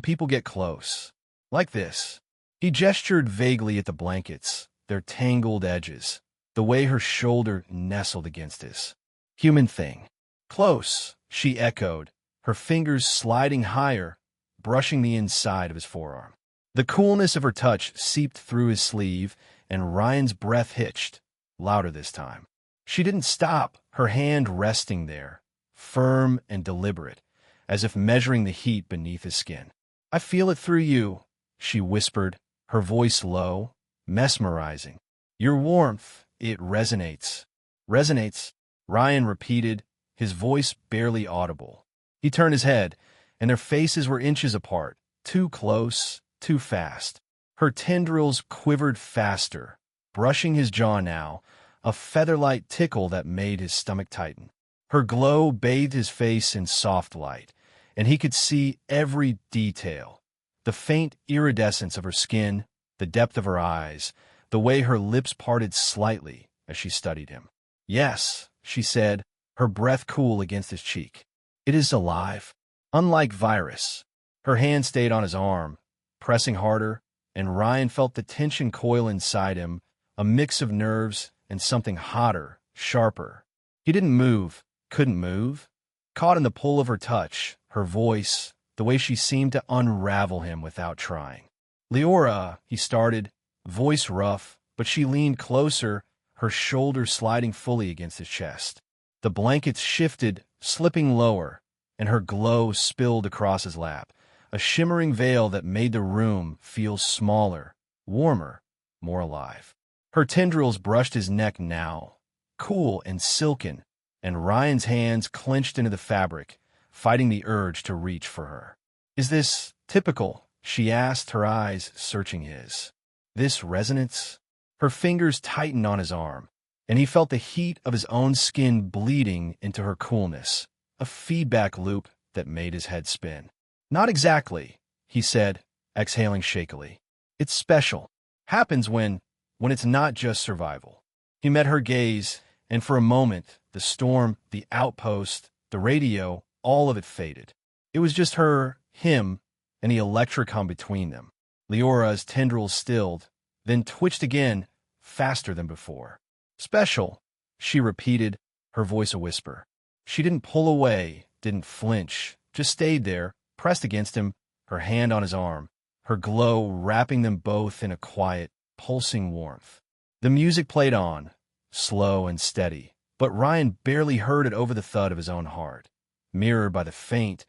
people get close. Like this." He gestured vaguely at the blankets, their tangled edges, the way her shoulder nestled against his. "Human thing." "Close," she echoed, her fingers sliding higher, brushing the inside of his forearm. The coolness of her touch seeped through his sleeve, and Ryan's breath hitched, louder this time. She didn't stop, her hand resting there, firm and deliberate, as if measuring the heat beneath his skin. "I feel it through you," she whispered, her voice low, mesmerizing. "Your warmth, it resonates." "Resonates," Ryan repeated, his voice barely audible. He turned his head, and their faces were inches apart, too close, too fast. Her tendrils quivered faster, brushing his jaw now, a feather-light tickle that made his stomach tighten. Her glow bathed his face in soft light, and he could see every detail. The faint iridescence of her skin, the depth of her eyes, the way her lips parted slightly as she studied him. "Yes," she said, her breath cool against his cheek. "It is alive." Unlike Vyris, her hand stayed on his arm, pressing harder, and Ryan felt the tension coil inside him, a mix of nerves and something hotter, sharper. He didn't move, couldn't move, caught in the pull of her touch, her voice, the way she seemed to unravel him without trying. "Liora," he started, voice rough, but she leaned closer, her shoulder sliding fully against his chest. The blankets shifted, slipping lower, and her glow spilled across his lap, a shimmering veil that made the room feel smaller, warmer, more alive. Her tendrils brushed his neck now, cool and silken, and Ryan's hands clenched into the fabric, fighting the urge to reach for her. "Is this typical?" she asked, her eyes searching his. "This resonance?" Her fingers tightened on his arm, and he felt the heat of his own skin bleeding into her coolness, a feedback loop that made his head spin. "Not exactly," he said, exhaling shakily. "It's special. Happens when it's not just survival." He met her gaze, and for a moment, the storm, the outpost, the radio, all of it faded. It was just her, him, and the electric hum between them. Leora's tendrils stilled, then twitched again, faster than before. "Special," she repeated, her voice a whisper. She didn't pull away, didn't flinch, just stayed there, pressed against him, her hand on his arm, her glow wrapping them both in a quiet, pulsing warmth. The music played on, slow and steady, but Ryan barely heard it over the thud of his own heart, mirrored by the faint,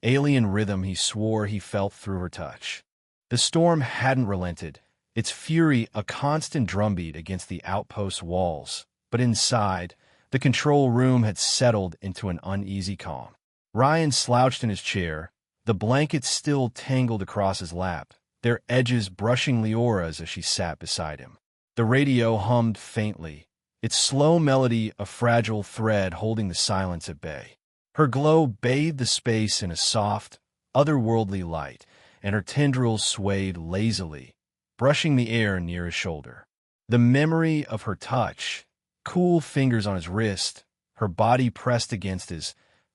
alien rhythm he swore he felt through her touch. The storm hadn't relented, its fury a constant drumbeat against the outpost walls, but inside, the control room had settled into an uneasy calm. Ryan slouched in his chair, the blankets still tangled across his lap, their edges brushing Leora's as she sat beside him. The radio hummed faintly, its slow melody a fragile thread holding the silence at bay. Her glow bathed the space in a soft, otherworldly light, and her tendrils swayed lazily, brushing the air near his shoulder. The memory of her touch, cool fingers on his wrist, Her body pressed against his,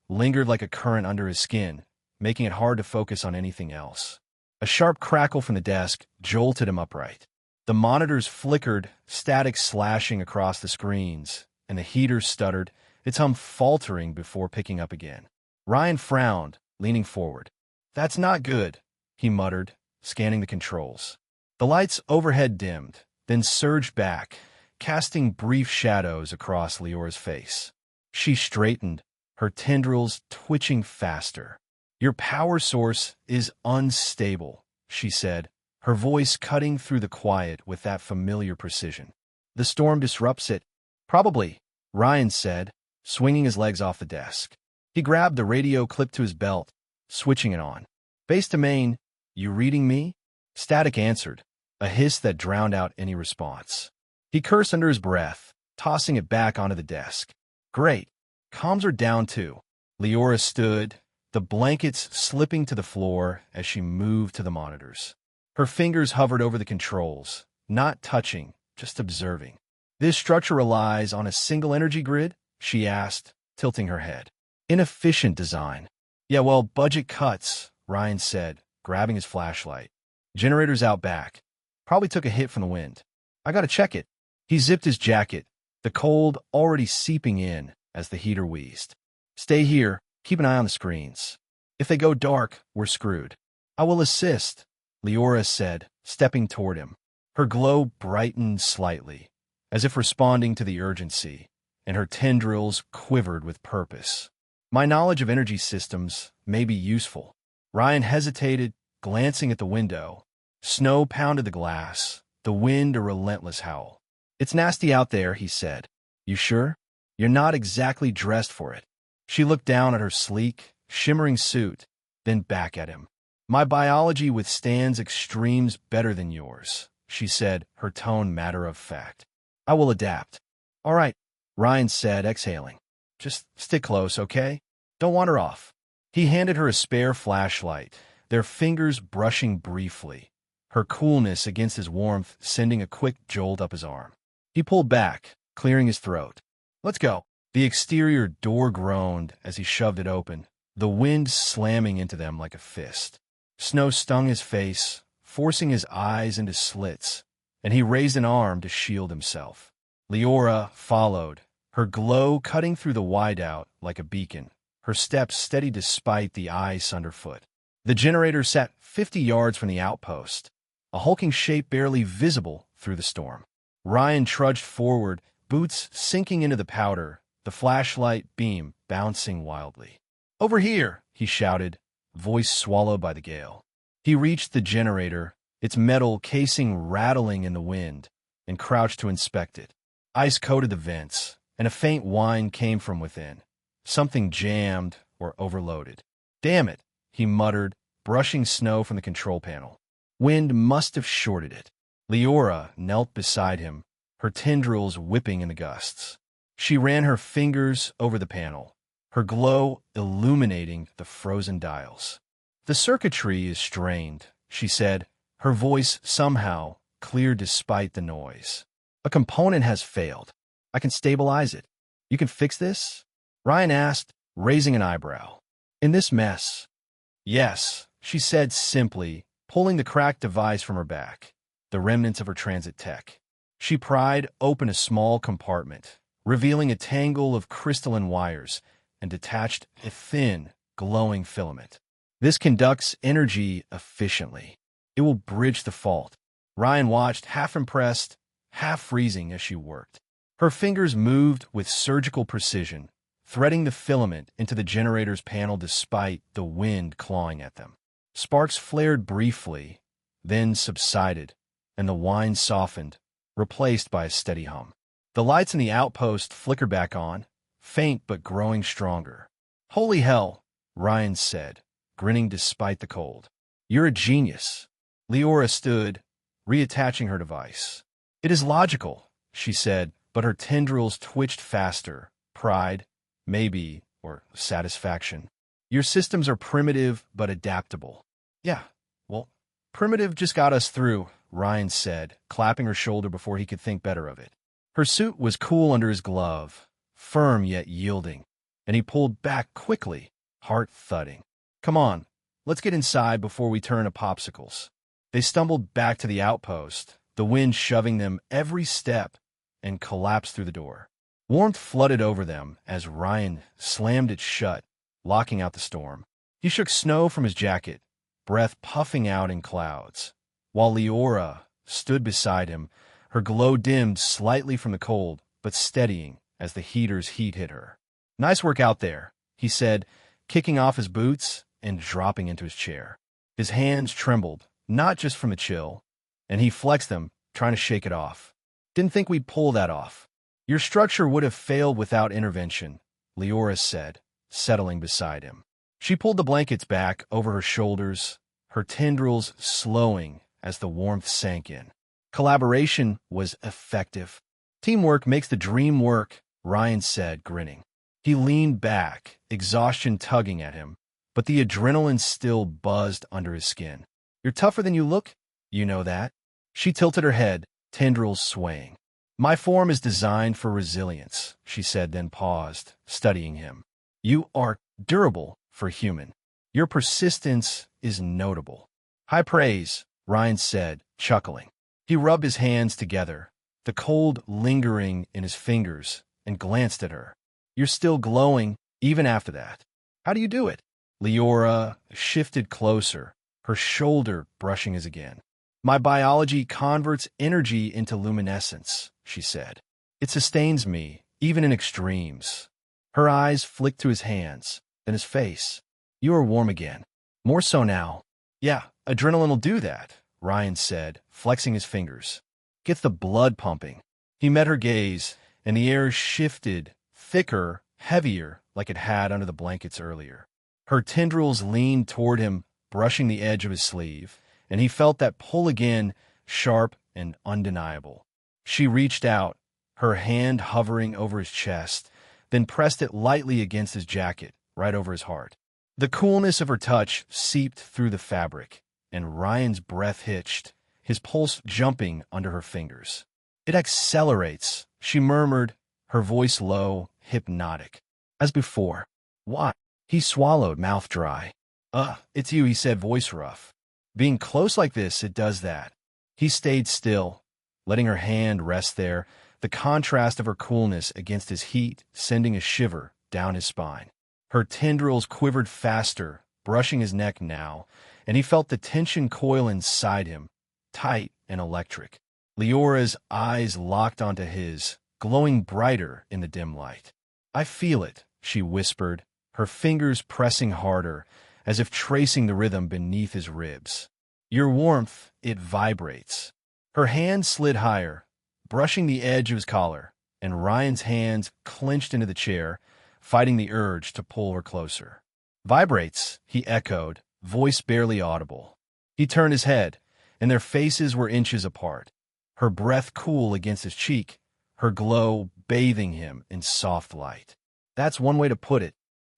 lingered like a current under his skin, making it hard to focus on anything else. A sharp crackle from the desk jolted him upright. The monitors flickered, static slashing across the screens, and the heater stuttered, its hum faltering before picking up again. Ryan frowned, leaning forward. "That's not good," he muttered, scanning the controls. The lights overhead dimmed, then surged back, casting brief shadows across Liora's face. She straightened, her tendrils twitching faster. "Your power source is unstable," she said, her voice cutting through the quiet with that familiar precision. "The storm disrupts it." "Probably," Ryan said, swinging his legs off the desk. He grabbed the radio clipped to his belt, switching it on. "Base to main, you reading me?" Static answered, a hiss that drowned out any response. He cursed under his breath, tossing it back onto the desk. "Great. Comms are down too." Liora stood, the blankets slipping to the floor as she moved to the monitors. Her fingers hovered over the controls, not touching, just observing. "This structure relies on a single energy grid?" she asked, tilting her head. "Inefficient design." "Yeah, well, budget cuts," Ryan said, grabbing his flashlight. "Generators out back. Probably took a hit from the wind. I gotta check it." He zipped his jacket, the cold already seeping in as the heater wheezed. "Stay here, keep an eye on the screens. If they go dark, we're screwed." "I will assist," Liora said, stepping toward him. Her glow brightened slightly, as if responding to the urgency, and her tendrils quivered with purpose. "My knowledge of energy systems may be useful." Ryan hesitated, glancing at the window. Snow pounded the glass, the wind a relentless howl. "It's nasty out there," he said. "You sure? You're not exactly dressed for it." She looked down at her sleek, shimmering suit, then back at him. "My biology withstands extremes better than yours," she said, her tone matter-of-fact. "I will adapt." "All right," Ryan said, exhaling. "Just stick close, okay? Don't wander off." He handed her a spare flashlight, their fingers brushing briefly, her coolness against his warmth sending a quick jolt up his arm. He pulled back, clearing his throat. "Let's go." The exterior door groaned as he shoved it open, the wind slamming into them like a fist. Snow stung his face, forcing his eyes into slits, and he raised an arm to shield himself. Liora followed, her glow cutting through the wideout like a beacon, her steps steady despite the ice underfoot. The generator sat 50 yards from the outpost, a hulking shape barely visible through the storm. Ryan trudged forward, boots sinking into the powder, the flashlight beam bouncing wildly. "Over here," he shouted, voice swallowed by the gale. He reached the generator, its metal casing rattling in the wind, and crouched to inspect it. Ice coated the vents, and a faint whine came from within. Something jammed or overloaded. "Damn it," he muttered, brushing snow from the control panel. Wind must have shorted it. Liora knelt beside him, her tendrils whipping in the gusts. She ran her fingers over the panel, her glow illuminating the frozen dials. "The circuitry is strained," she said, her voice somehow clear despite the noise. "A component has failed. I can stabilize it. You can fix this?" Ryan asked, raising an eyebrow. "In this mess?" "Yes," she said simply, pulling the cracked device from her back, the remnants of her transit tech. She pried open a small compartment, revealing a tangle of crystalline wires, and detached a thin, glowing filament. "This conducts energy efficiently. It will bridge the fault." Ryan watched, half impressed, half freezing as she worked. Her fingers moved with surgical precision, threading the filament into the generator's panel despite the wind clawing at them. Sparks flared briefly, then subsided, and the whine softened, replaced by a steady hum. The lights in the outpost flickered back on, faint but growing stronger. "Holy hell," Ryan said, grinning despite the cold. "You're a genius." Liora stood, reattaching her device. "It is logical," she said, but her tendrils twitched faster, pride, maybe, or satisfaction. "Your systems are primitive but adaptable." "Yeah, well, primitive just got us through," Ryan said, clapping her shoulder before he could think better of it. Her suit was cool under his glove, firm yet yielding, and he pulled back quickly, heart thudding. "Come on, let's get inside before we turn to popsicles." They stumbled back to the outpost, the wind shoving them every step, and collapsed through the door. Warmth flooded over them as Ryan slammed it shut, locking out the storm. He shook snow from his jacket, breath puffing out in clouds, while Liora stood beside him, her glow dimmed slightly from the cold, but steadying as the heater's heat hit her. "Nice work out there," he said, kicking off his boots and dropping into his chair. His hands trembled, not just from the chill, and he flexed them, trying to shake it off. "Didn't think we'd pull that off." "Your structure would have failed without intervention," Liora said, settling beside him. She pulled the blankets back over her shoulders, her tendrils slowing as the warmth sank in. Collaboration was effective. "Teamwork makes the dream work," Ryan said, grinning. He leaned back, exhaustion tugging at him, but the adrenaline still buzzed under his skin. "You're tougher than you look, you know that." She tilted her head, tendrils swaying. "My form is designed for resilience," she said, then paused, studying him. "You are durable for human. Your persistence is notable." "High praise," Ryan said, chuckling. He rubbed his hands together, the cold lingering in his fingers, and glanced at her. "You're still glowing, even after that. How do you do it?" Liora shifted closer, her shoulder brushing his again. "My biology converts energy into luminescence," she said. "It sustains me, even in extremes." Her eyes flicked to his hands, then his face. "You are warm again. More so now." "Yeah, adrenaline will do that," Ryan said, flexing his fingers. "Gets the blood pumping." He met her gaze, and the air shifted, thicker, heavier, like it had under the blankets earlier. Her tendrils leaned toward him, brushing the edge of his sleeve, and he felt that pull again, sharp and undeniable. She reached out, her hand hovering over his chest, then pressed it lightly against his jacket, right over his heart. The coolness of her touch seeped through the fabric, and Ryan's breath hitched, his pulse jumping under her fingers. "It accelerates," she murmured, her voice low, hypnotic. As before. "Why?" He swallowed, mouth dry. It's you," he said, voice rough. "Being close like this, it does that." He stayed still, letting her hand rest there, the contrast of her coolness against his heat sending a shiver down his spine. Her tendrils quivered faster, brushing his neck now, and he felt the tension coil inside him, tight and electric. Liora's eyes locked onto his, glowing brighter in the dim light. "I feel it," she whispered, her fingers pressing harder, as if tracing the rhythm beneath his ribs. "Your warmth, it vibrates." Her hand slid higher, brushing the edge of his collar, and Ryan's hands clenched into the chair, fighting the urge to pull her closer. "Vibrates," he echoed, voice barely audible. He turned his head, and their faces were inches apart, her breath cool against his cheek, her glow bathing him in soft light. "That's one way to put it."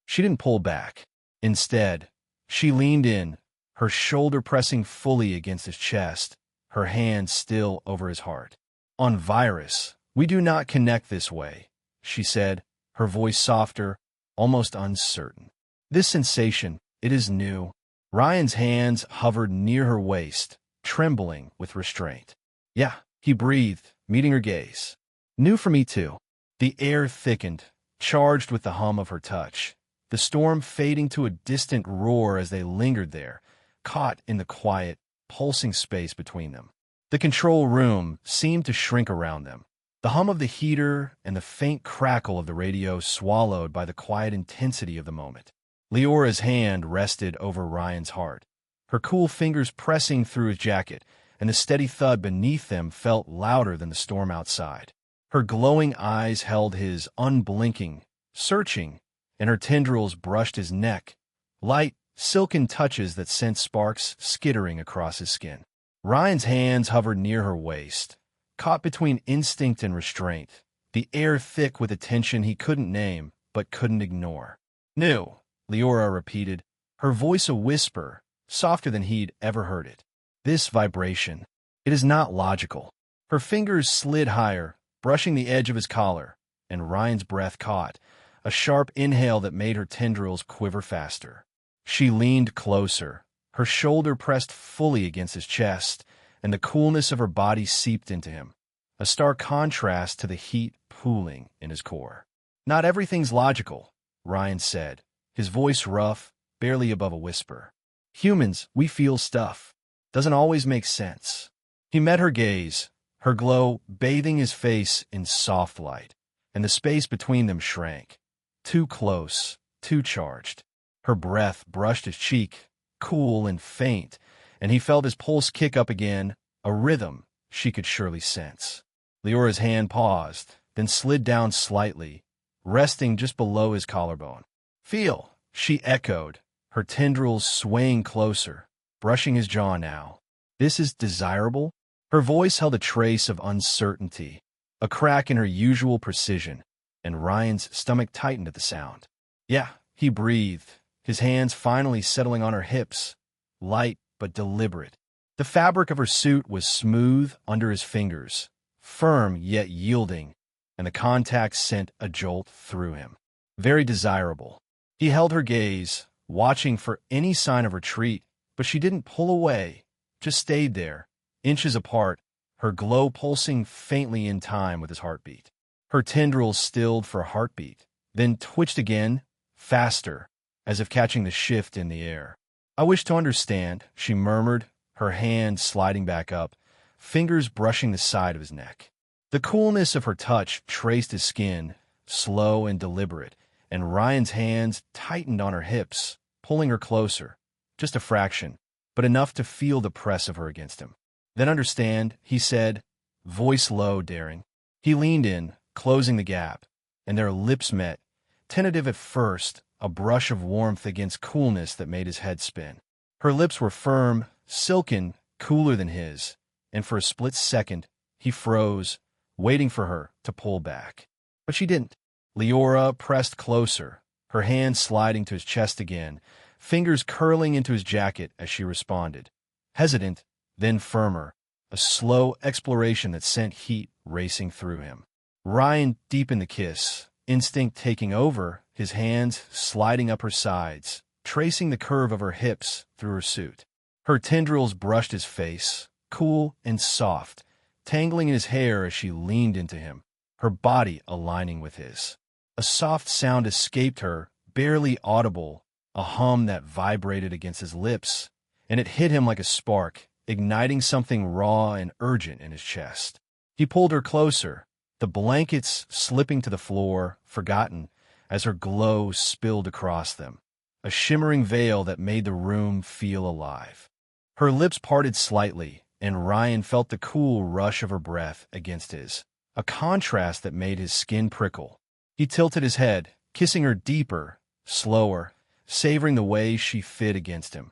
She didn't pull back. Instead, she leaned in, her shoulder pressing fully against his chest, her hand still over his heart. "On Vyris, we do not connect this way," she said, her voice softer, almost uncertain. "This sensation, it is new." Ryan's hands hovered near her waist, trembling with restraint. "Yeah," he breathed, meeting her gaze. "New for me too." The air thickened, charged with the hum of her touch, the storm fading to a distant roar as they lingered there, caught in the quiet, pulsing space between them. The control room seemed to shrink around them, the hum of the heater and the faint crackle of the radio swallowed by the quiet intensity of the moment. Leora's hand rested over Ryan's heart, her cool fingers pressing through his jacket, and the steady thud beneath them felt louder than the storm outside. Her glowing eyes held his, unblinking, searching, and her tendrils brushed his neck, light, silken touches that sent sparks skittering across his skin. Ryan's hands hovered near her waist, caught between instinct and restraint, the air thick with a tension he couldn't name but couldn't ignore. "New," Liora repeated, her voice a whisper, softer than he'd ever heard it. "This vibration, it is not logical." Her fingers slid higher, brushing the edge of his collar, and Ryan's breath caught, a sharp inhale that made her tendrils quiver faster. She leaned closer, her shoulder pressed fully against his chest, and the coolness of her body seeped into him, a stark contrast to the heat pooling in his core. "Not everything's logical," Ryan said, his voice rough, barely above a whisper. "Humans, we feel stuff. Doesn't always make sense." He met her gaze, her glow bathing his face in soft light, and the space between them shrank. Too close, too charged. Her breath brushed his cheek, cool and faint, and he felt his pulse kick up again, a rhythm she could surely sense. Liora's hand paused, then slid down slightly, resting just below his collarbone. "Feel," she echoed, her tendrils swaying closer, brushing his jaw now. "This is desirable?" Her voice held a trace of uncertainty, a crack in her usual precision, and Ryan's stomach tightened at the sound. "Yeah," he breathed, his hands finally settling on her hips, light but deliberate. The fabric of her suit was smooth under his fingers, firm yet yielding, and the contact sent a jolt through him. Very desirable. He held her gaze, watching for any sign of retreat, but she didn't pull away, just stayed there, inches apart, her glow pulsing faintly in time with his heartbeat. Her tendrils stilled for a heartbeat, then twitched again, faster, as if catching the shift in the air. "I wish to understand," she murmured, her hand sliding back up, fingers brushing the side of his neck. The coolness of her touch traced his skin, slow and deliberate, and Ryan's hands tightened on her hips, pulling her closer, just a fraction, but enough to feel the press of her against him. "Then understand," he said, voice low, daring. He leaned in, closing the gap, and their lips met, tentative at first, a brush of warmth against coolness that made his head spin. Her lips were firm, silken, cooler than his, and for a split second, he froze, waiting for her to pull back. But she didn't. Liora pressed closer, her hand sliding to his chest again, fingers curling into his jacket as she responded. Hesitant, then firmer, a slow exploration that sent heat racing through him. Ryan deepened the kiss, instinct taking over, his hands sliding up her sides, tracing the curve of her hips through her suit. Her tendrils brushed his face, cool and soft, tangling in his hair as she leaned into him, her body aligning with his. A soft sound escaped her, barely audible, a hum that vibrated against his lips, and it hit him like a spark, igniting something raw and urgent in his chest. He pulled her closer, the blankets slipping to the floor, forgotten, as her glow spilled across them, a shimmering veil that made the room feel alive. Her lips parted slightly, and Ryan felt the cool rush of her breath against his, a contrast that made his skin prickle. He tilted his head, kissing her deeper, slower, savoring the way she fit against him,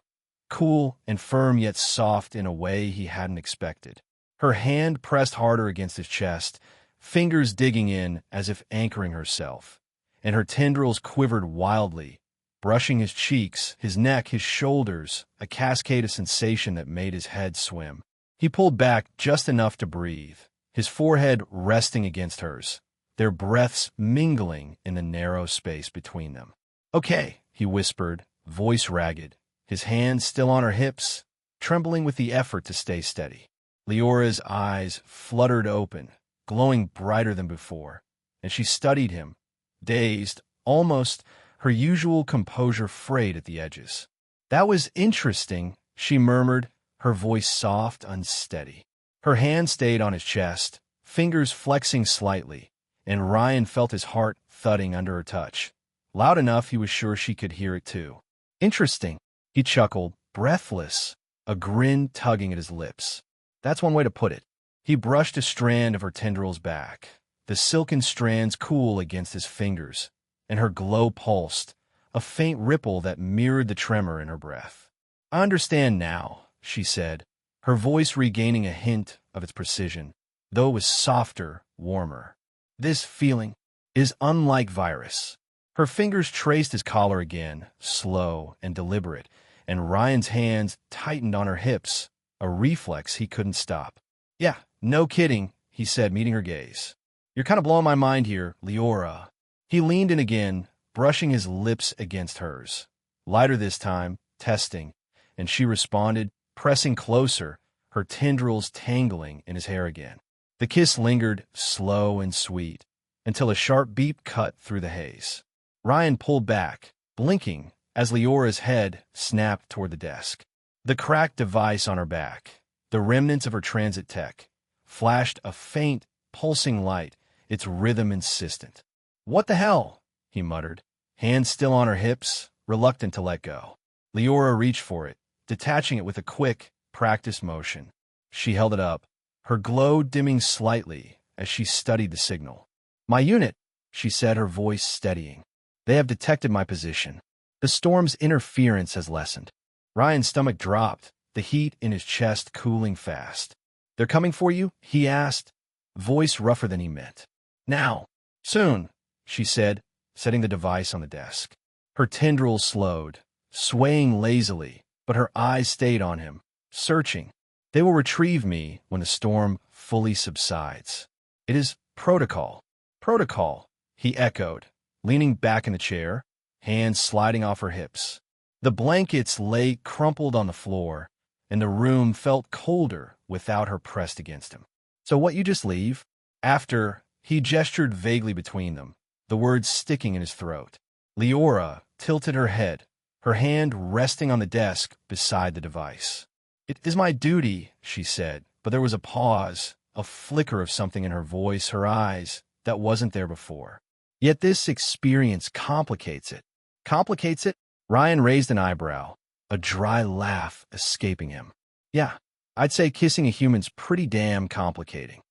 cool and firm yet soft in a way he hadn't expected. Her hand pressed harder against his chest, fingers digging in as if anchoring herself, and her tendrils quivered wildly, brushing his cheeks, his neck, his shoulders, a cascade of sensation that made his head swim. He pulled back just enough to breathe, his forehead resting against hers, their breaths mingling in the narrow space between them. "Okay," he whispered, voice ragged, his hands still on her hips, trembling with the effort to stay steady. Liora's eyes fluttered open, glowing brighter than before, and she studied him, dazed, almost, her usual composure frayed at the edges. "That was interesting," she murmured, her voice soft, unsteady. Her hand stayed on his chest, fingers flexing slightly, and Ryan felt his heart thudding under her touch, loud enough he was sure she could hear it too. "Interesting," he chuckled, breathless, a grin tugging at his lips. That's one way to put it. He brushed a strand of her tendrils back, the silken strands cool against his fingers, and her glow pulsed, a faint ripple that mirrored the tremor in her breath. "I understand now," she said, her voice regaining a hint of its precision, though it was softer, warmer. "This feeling is unlike Vyris." Her fingers traced his collar again, slow and deliberate, and Ryan's hands tightened on her hips, a reflex he couldn't stop. "Yeah, no kidding," he said, meeting her gaze. You're kind of blowing my mind here, Liora. He leaned in again, brushing his lips against hers. Lighter this time, testing, and she responded, pressing closer, her tendrils tangling in his hair again. The kiss lingered, slow and sweet, until a sharp beep cut through the haze. Ryan pulled back, blinking, as Leora's head snapped toward the desk. The cracked device on her back, the remnants of her transit tech, flashed a faint, pulsing light, its rhythm insistent. "What the hell?" he muttered, hands still on her hips, reluctant to let go. Liora reached for it, detaching it with a quick, practiced motion. She held it up, her glow dimming slightly as she studied the signal. "My unit," she said, her voice steadying. "They have detected my position. The storm's interference has lessened." Ryan's stomach dropped, the heat in his chest cooling fast. "They're coming for you?" he asked, voice rougher than he meant. "Now." "Soon," she said, setting the device on the desk. Her tendrils slowed, swaying lazily, but her eyes stayed on him, searching. "They will retrieve me when the storm fully subsides. It is protocol." "Protocol," he echoed, leaning back in the chair, hands sliding off her hips. The blankets lay crumpled on the floor, and the room felt colder without her pressed against him. "So what, you just leave?" After, he gestured vaguely between them, the words sticking in his throat. Liora tilted her head, her hand resting on the desk beside the device. "It is my duty," she said, but there was a pause, a flicker of something in her voice, her eyes, that wasn't there before. "Yet this experience complicates it." "Complicates it?" Ryan raised an eyebrow, a dry laugh escaping him. "Yeah, I'd say kissing a human's pretty damn complicating."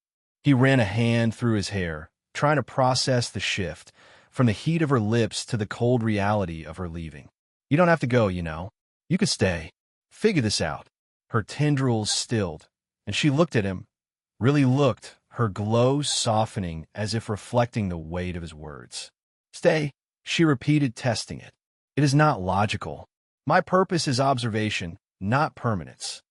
He ran a hand through his hair, trying to process the shift, from the heat of her lips to the cold reality of her leaving. "You don't have to go, you know. You could stay. Figure this out." Her tendrils stilled, and she looked at him, really looked, her glow softening as if reflecting the weight of his words. "Stay," she repeated, testing it. "It is not logical. My purpose is observation, not permanence."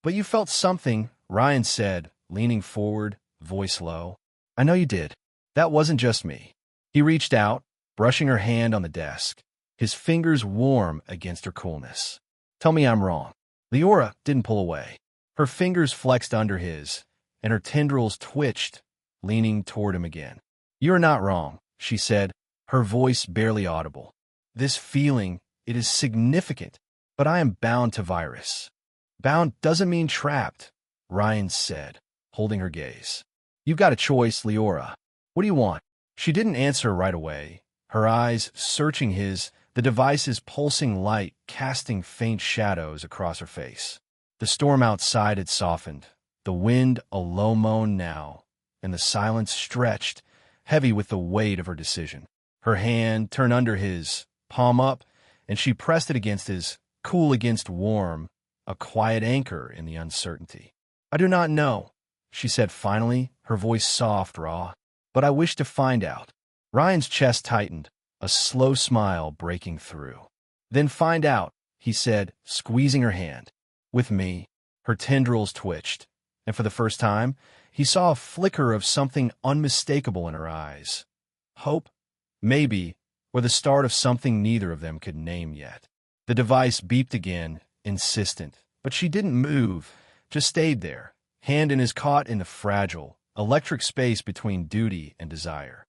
"But you felt something," Ryan said, leaning forward, voice low. "I know you did. That wasn't just me." He reached out, brushing her hand on the desk, his fingers warm against her coolness. "Tell me I'm wrong." Liora didn't pull away. Her fingers flexed under his, and her tendrils twitched, leaning toward him again. "You're not wrong," she said, her voice barely audible. "This feeling, it is significant, but I am bound to Vyris." "Bound doesn't mean trapped," Ryan said, holding her gaze. "You've got a choice, Liora. What do you want?" She didn't answer right away, her eyes searching his, the device's pulsing light casting faint shadows across her face. The storm outside had softened, the wind a low moan now, and the silence stretched, heavy with the weight of her decision. Her hand turned under his, palm up, and she pressed it against his, cool against warm, a quiet anchor in the uncertainty. "I do not know," she said finally, her voice soft, raw, "but I wish to find out." Ryan's chest tightened, a slow smile breaking through. "Then find out," he said, squeezing her hand. "With me." Her tendrils twitched, and for the first time, he saw a flicker of something unmistakable in her eyes. Hope? Maybe, or the start of something neither of them could name yet. The device beeped again, insistent, but she didn't move, just stayed there, hand in his caught in the fragile, electric space between duty and desire.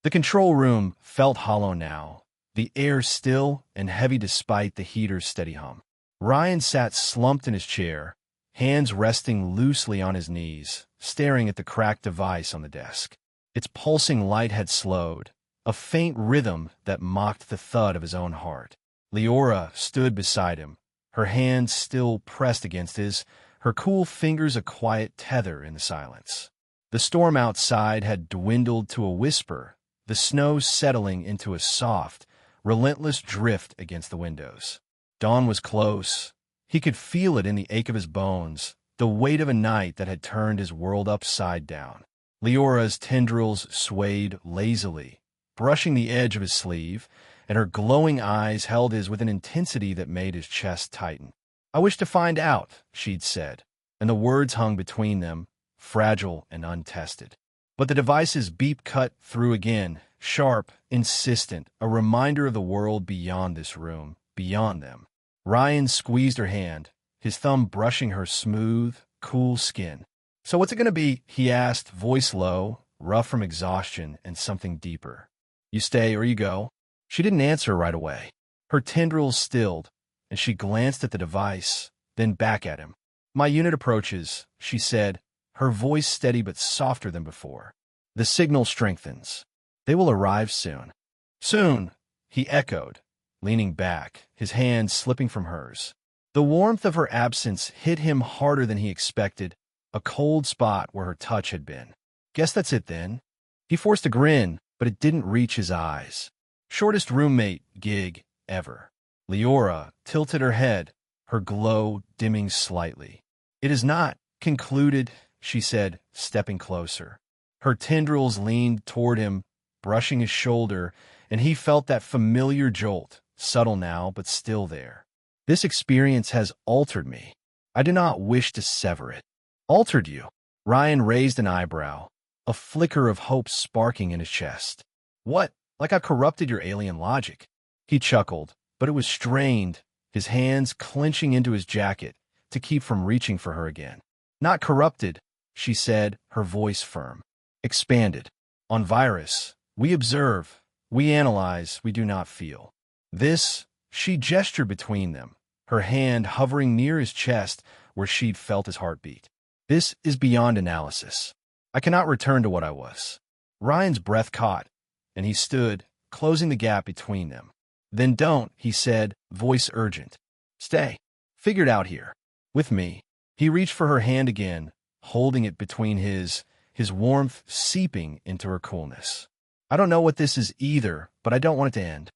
The control room felt hollow now, the air still and heavy despite the heater's steady hum. Ryan sat slumped in his chair, hands resting loosely on his knees, staring at the cracked device on the desk. Its pulsing light had slowed, a faint rhythm that mocked the thud of his own heart. Liora stood beside him, her hands still pressed against his, her cool fingers a quiet tether in the silence. The storm outside had dwindled to a whisper, the snow settling into a soft, relentless drift against the windows. Dawn was close. He could feel it in the ache of his bones, the weight of a night that had turned his world upside down. Leora's tendrils swayed lazily, brushing the edge of his sleeve, and her glowing eyes held his with an intensity that made his chest tighten. "I wish to find out," she'd said, and the words hung between them, fragile and untested. But the device's beep cut through again, sharp, insistent, a reminder of the world beyond this room, beyond them. Ryan squeezed her hand, his thumb brushing her smooth, cool skin. "So what's it gonna be?" he asked, voice low, rough from exhaustion and something deeper. "You stay or you go?" She didn't answer right away. Her tendrils stilled, and she glanced at the device, then back at him. "My unit approaches," she said, her voice steady but softer than before. "The signal strengthens. They will arrive soon." "Soon," he echoed, leaning back, his hand slipping from hers. The warmth of her absence hit him harder than he expected, a cold spot where her touch had been. "Guess that's it then." He forced a grin, but it didn't reach his eyes. "Shortest roommate gig ever." Liora tilted her head, her glow dimming slightly. "It is not concluded," she said, stepping closer. Her tendrils leaned toward him, brushing his shoulder, and he felt that familiar jolt, subtle now but still there. "This experience has altered me. I do not wish to sever it." "Altered you?" Ryan raised an eyebrow, a flicker of hope sparking in his chest. "What? Like I've corrupted your alien logic?" He chuckled, but it was strained, his hands clenching into his jacket to keep from reaching for her again. "Not corrupted," she said, her voice firm. "Expanded. On Vyris, we observe, we analyze, we do not feel. This," she gestured between them, her hand hovering near his chest where she'd felt his heartbeat. "This is beyond analysis. I cannot return to what I was." Ryan's breath caught, and he stood, closing the gap between them. "Then don't," he said, voice urgent. "Stay. Figure it out here. With me." He reached for her hand again, holding it between his warmth seeping into her coolness. "I don't know what this is either, but I don't want it to end."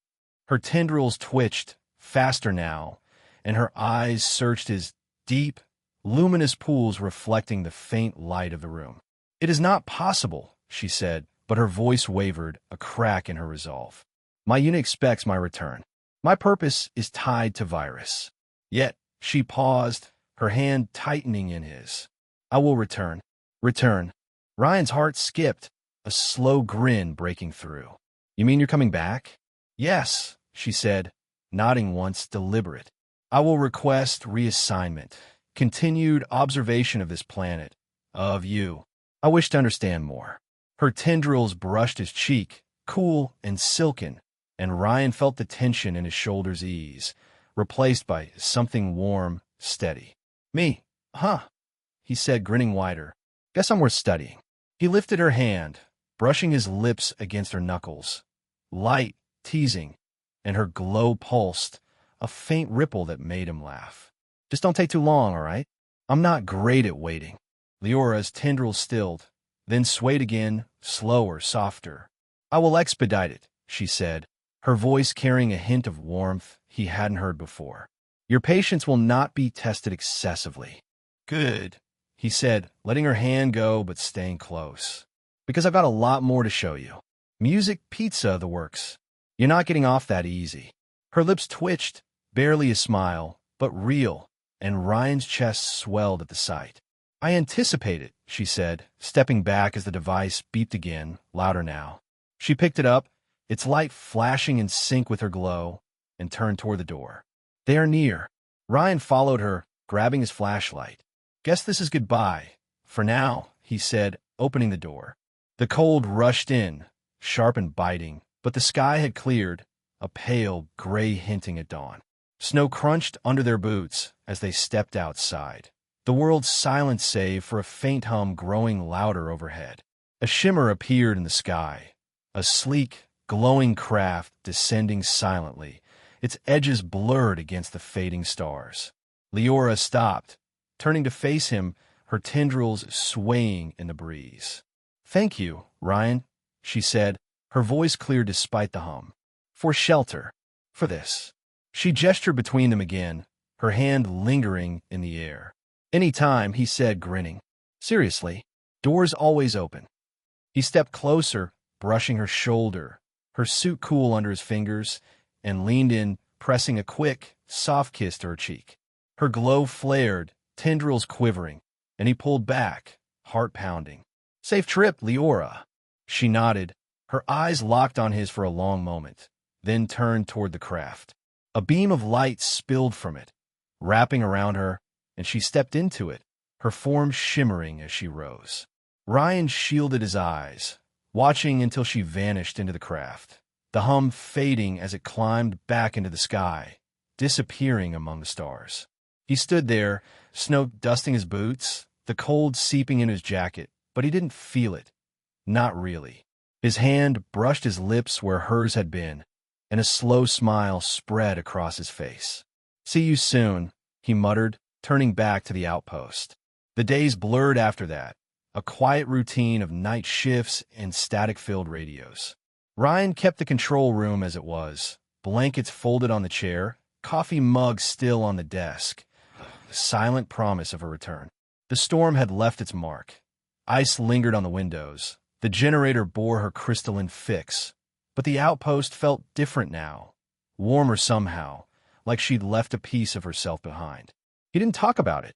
Her tendrils twitched, faster now, and her eyes searched his deep, luminous pools reflecting the faint light of the room. "It is not possible," she said, but her voice wavered, a crack in her resolve. "My unit expects my return. My purpose is tied to Vyris." Yet, she paused, her hand tightening in his. "I will return." Return. Ryan's heart skipped, a slow grin breaking through. "You mean you're coming back?" "Yes," she said, nodding once, deliberate. "I will request reassignment, continued observation of this planet, of you. I wish to understand more." Her tendrils brushed his cheek, cool and silken, and Ryan felt the tension in his shoulders ease, replaced by something warm, steady. "Me, huh?" he said, grinning wider. "Guess I'm worth studying." He lifted her hand, brushing his lips against her knuckles. Light, teasing, and her glow pulsed, a faint ripple that made him laugh. "Just don't take too long, all right? I'm not great at waiting." Leora's tendrils stilled, then swayed again, slower, softer. "I will expedite it," she said, her voice carrying a hint of warmth he hadn't heard before. "Your patience will not be tested excessively." "Good," he said, letting her hand go but staying close. "Because I've got a lot more to show you. Music, pizza, the works. You're not getting off that easy." Her lips twitched, barely a smile, but real, and Ryan's chest swelled at the sight. "I anticipate it," she said, stepping back as the device beeped again, louder now. She picked it up, its light flashing in sync with her glow, and turned toward the door. "They are near." Ryan followed her, grabbing his flashlight. "Guess this is goodbye. For now," he said, opening the door. The cold rushed in, sharp and biting, but the sky had cleared, a pale gray hinting at dawn. Snow crunched under their boots as they stepped outside. The world silent save for a faint hum growing louder overhead. A shimmer appeared in the sky, a sleek, glowing craft descending silently, its edges blurred against the fading stars. Liora stopped, turning to face him, her tendrils swaying in the breeze. "Thank you, Ryan," she said, her voice clear despite the hum. "For shelter. For this." She gestured between them again, her hand lingering in the air. "Any time," he said, grinning. "Seriously, doors always open." He stepped closer, brushing her shoulder, her suit cool under his fingers, and leaned in, pressing a quick, soft kiss to her cheek. Her glow flared, tendrils quivering, and he pulled back, heart pounding. Safe trip, Liora. She nodded, her eyes locked on his for a long moment, then turned toward the craft. A beam of light spilled from it, wrapping around her, and she stepped into it, her form shimmering as she rose. Ryan shielded his eyes, watching until she vanished into the craft, the hum fading as it climbed back into the sky, disappearing among the stars. He stood there, snow dusting his boots, the cold seeping in his jacket, but he didn't feel it. Not really. His hand brushed his lips where hers had been, and a slow smile spread across his face. "See you soon," he muttered, turning back to the outpost. The days blurred after that, a quiet routine of night shifts and static-filled radios. Ryan kept the control room as it was, blankets folded on the chair, coffee mug still on the desk, the silent promise of a return. The storm had left its mark. Ice lingered on the windows. The generator bore her crystalline fix, but the outpost felt different now, warmer somehow, like she'd left a piece of herself behind. He didn't talk about it.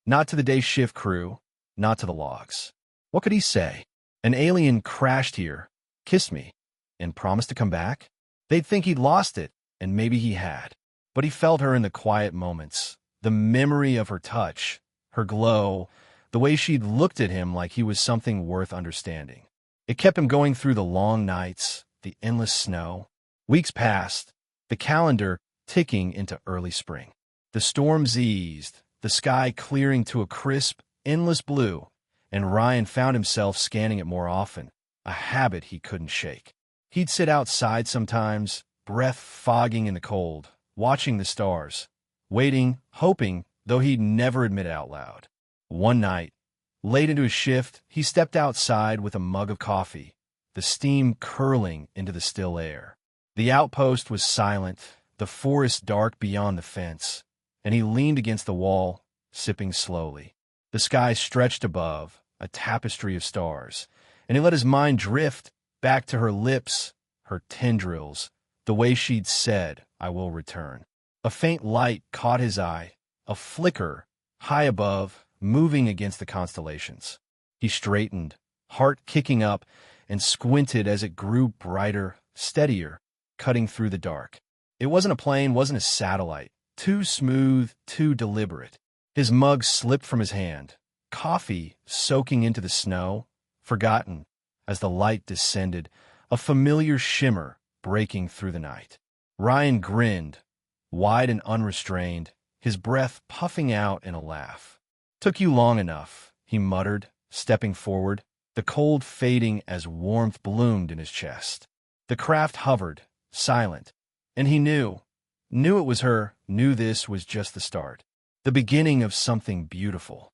Not to the day shift crew, not to the logs. What could he say? An alien crashed here, kissed me, and promised to come back? They'd think he'd lost it, and maybe he had. But he felt her in the quiet moments, the memory of her touch, her glow, the way she'd looked at him like he was something worth understanding. It kept him going through the long nights, the endless snow. Weeks passed, the calendar ticking into early spring. The storms eased, the sky clearing to a crisp, endless blue, and Ryan found himself scanning it more often, a habit he couldn't shake. He'd sit outside sometimes, breath fogging in the cold, watching the stars, waiting, hoping, though he'd never admit it out loud. One night, late into his shift, he stepped outside with a mug of coffee, the steam curling into the still air. The outpost was silent, the forest dark beyond the fence, and he leaned against the wall, sipping slowly. The sky stretched above, a tapestry of stars, and he let his mind drift back to her lips, her tendrils, the way she'd said, "I will return." A faint light caught his eye, a flicker, high above, moving against the constellations. He straightened, heart kicking up, and squinted as it grew brighter, steadier, cutting through the dark. It wasn't a plane, wasn't a satellite. Too smooth, too deliberate. His mug slipped from his hand, coffee soaking into the snow, forgotten, as the light descended, a familiar shimmer breaking through the night. Ryan grinned, wide and unrestrained, his breath puffing out in a laugh. "Took you long enough," he muttered, stepping forward, the cold fading as warmth bloomed in his chest. The craft hovered, silent, and he knew it was her, knew this was just the start, the beginning of something beautiful.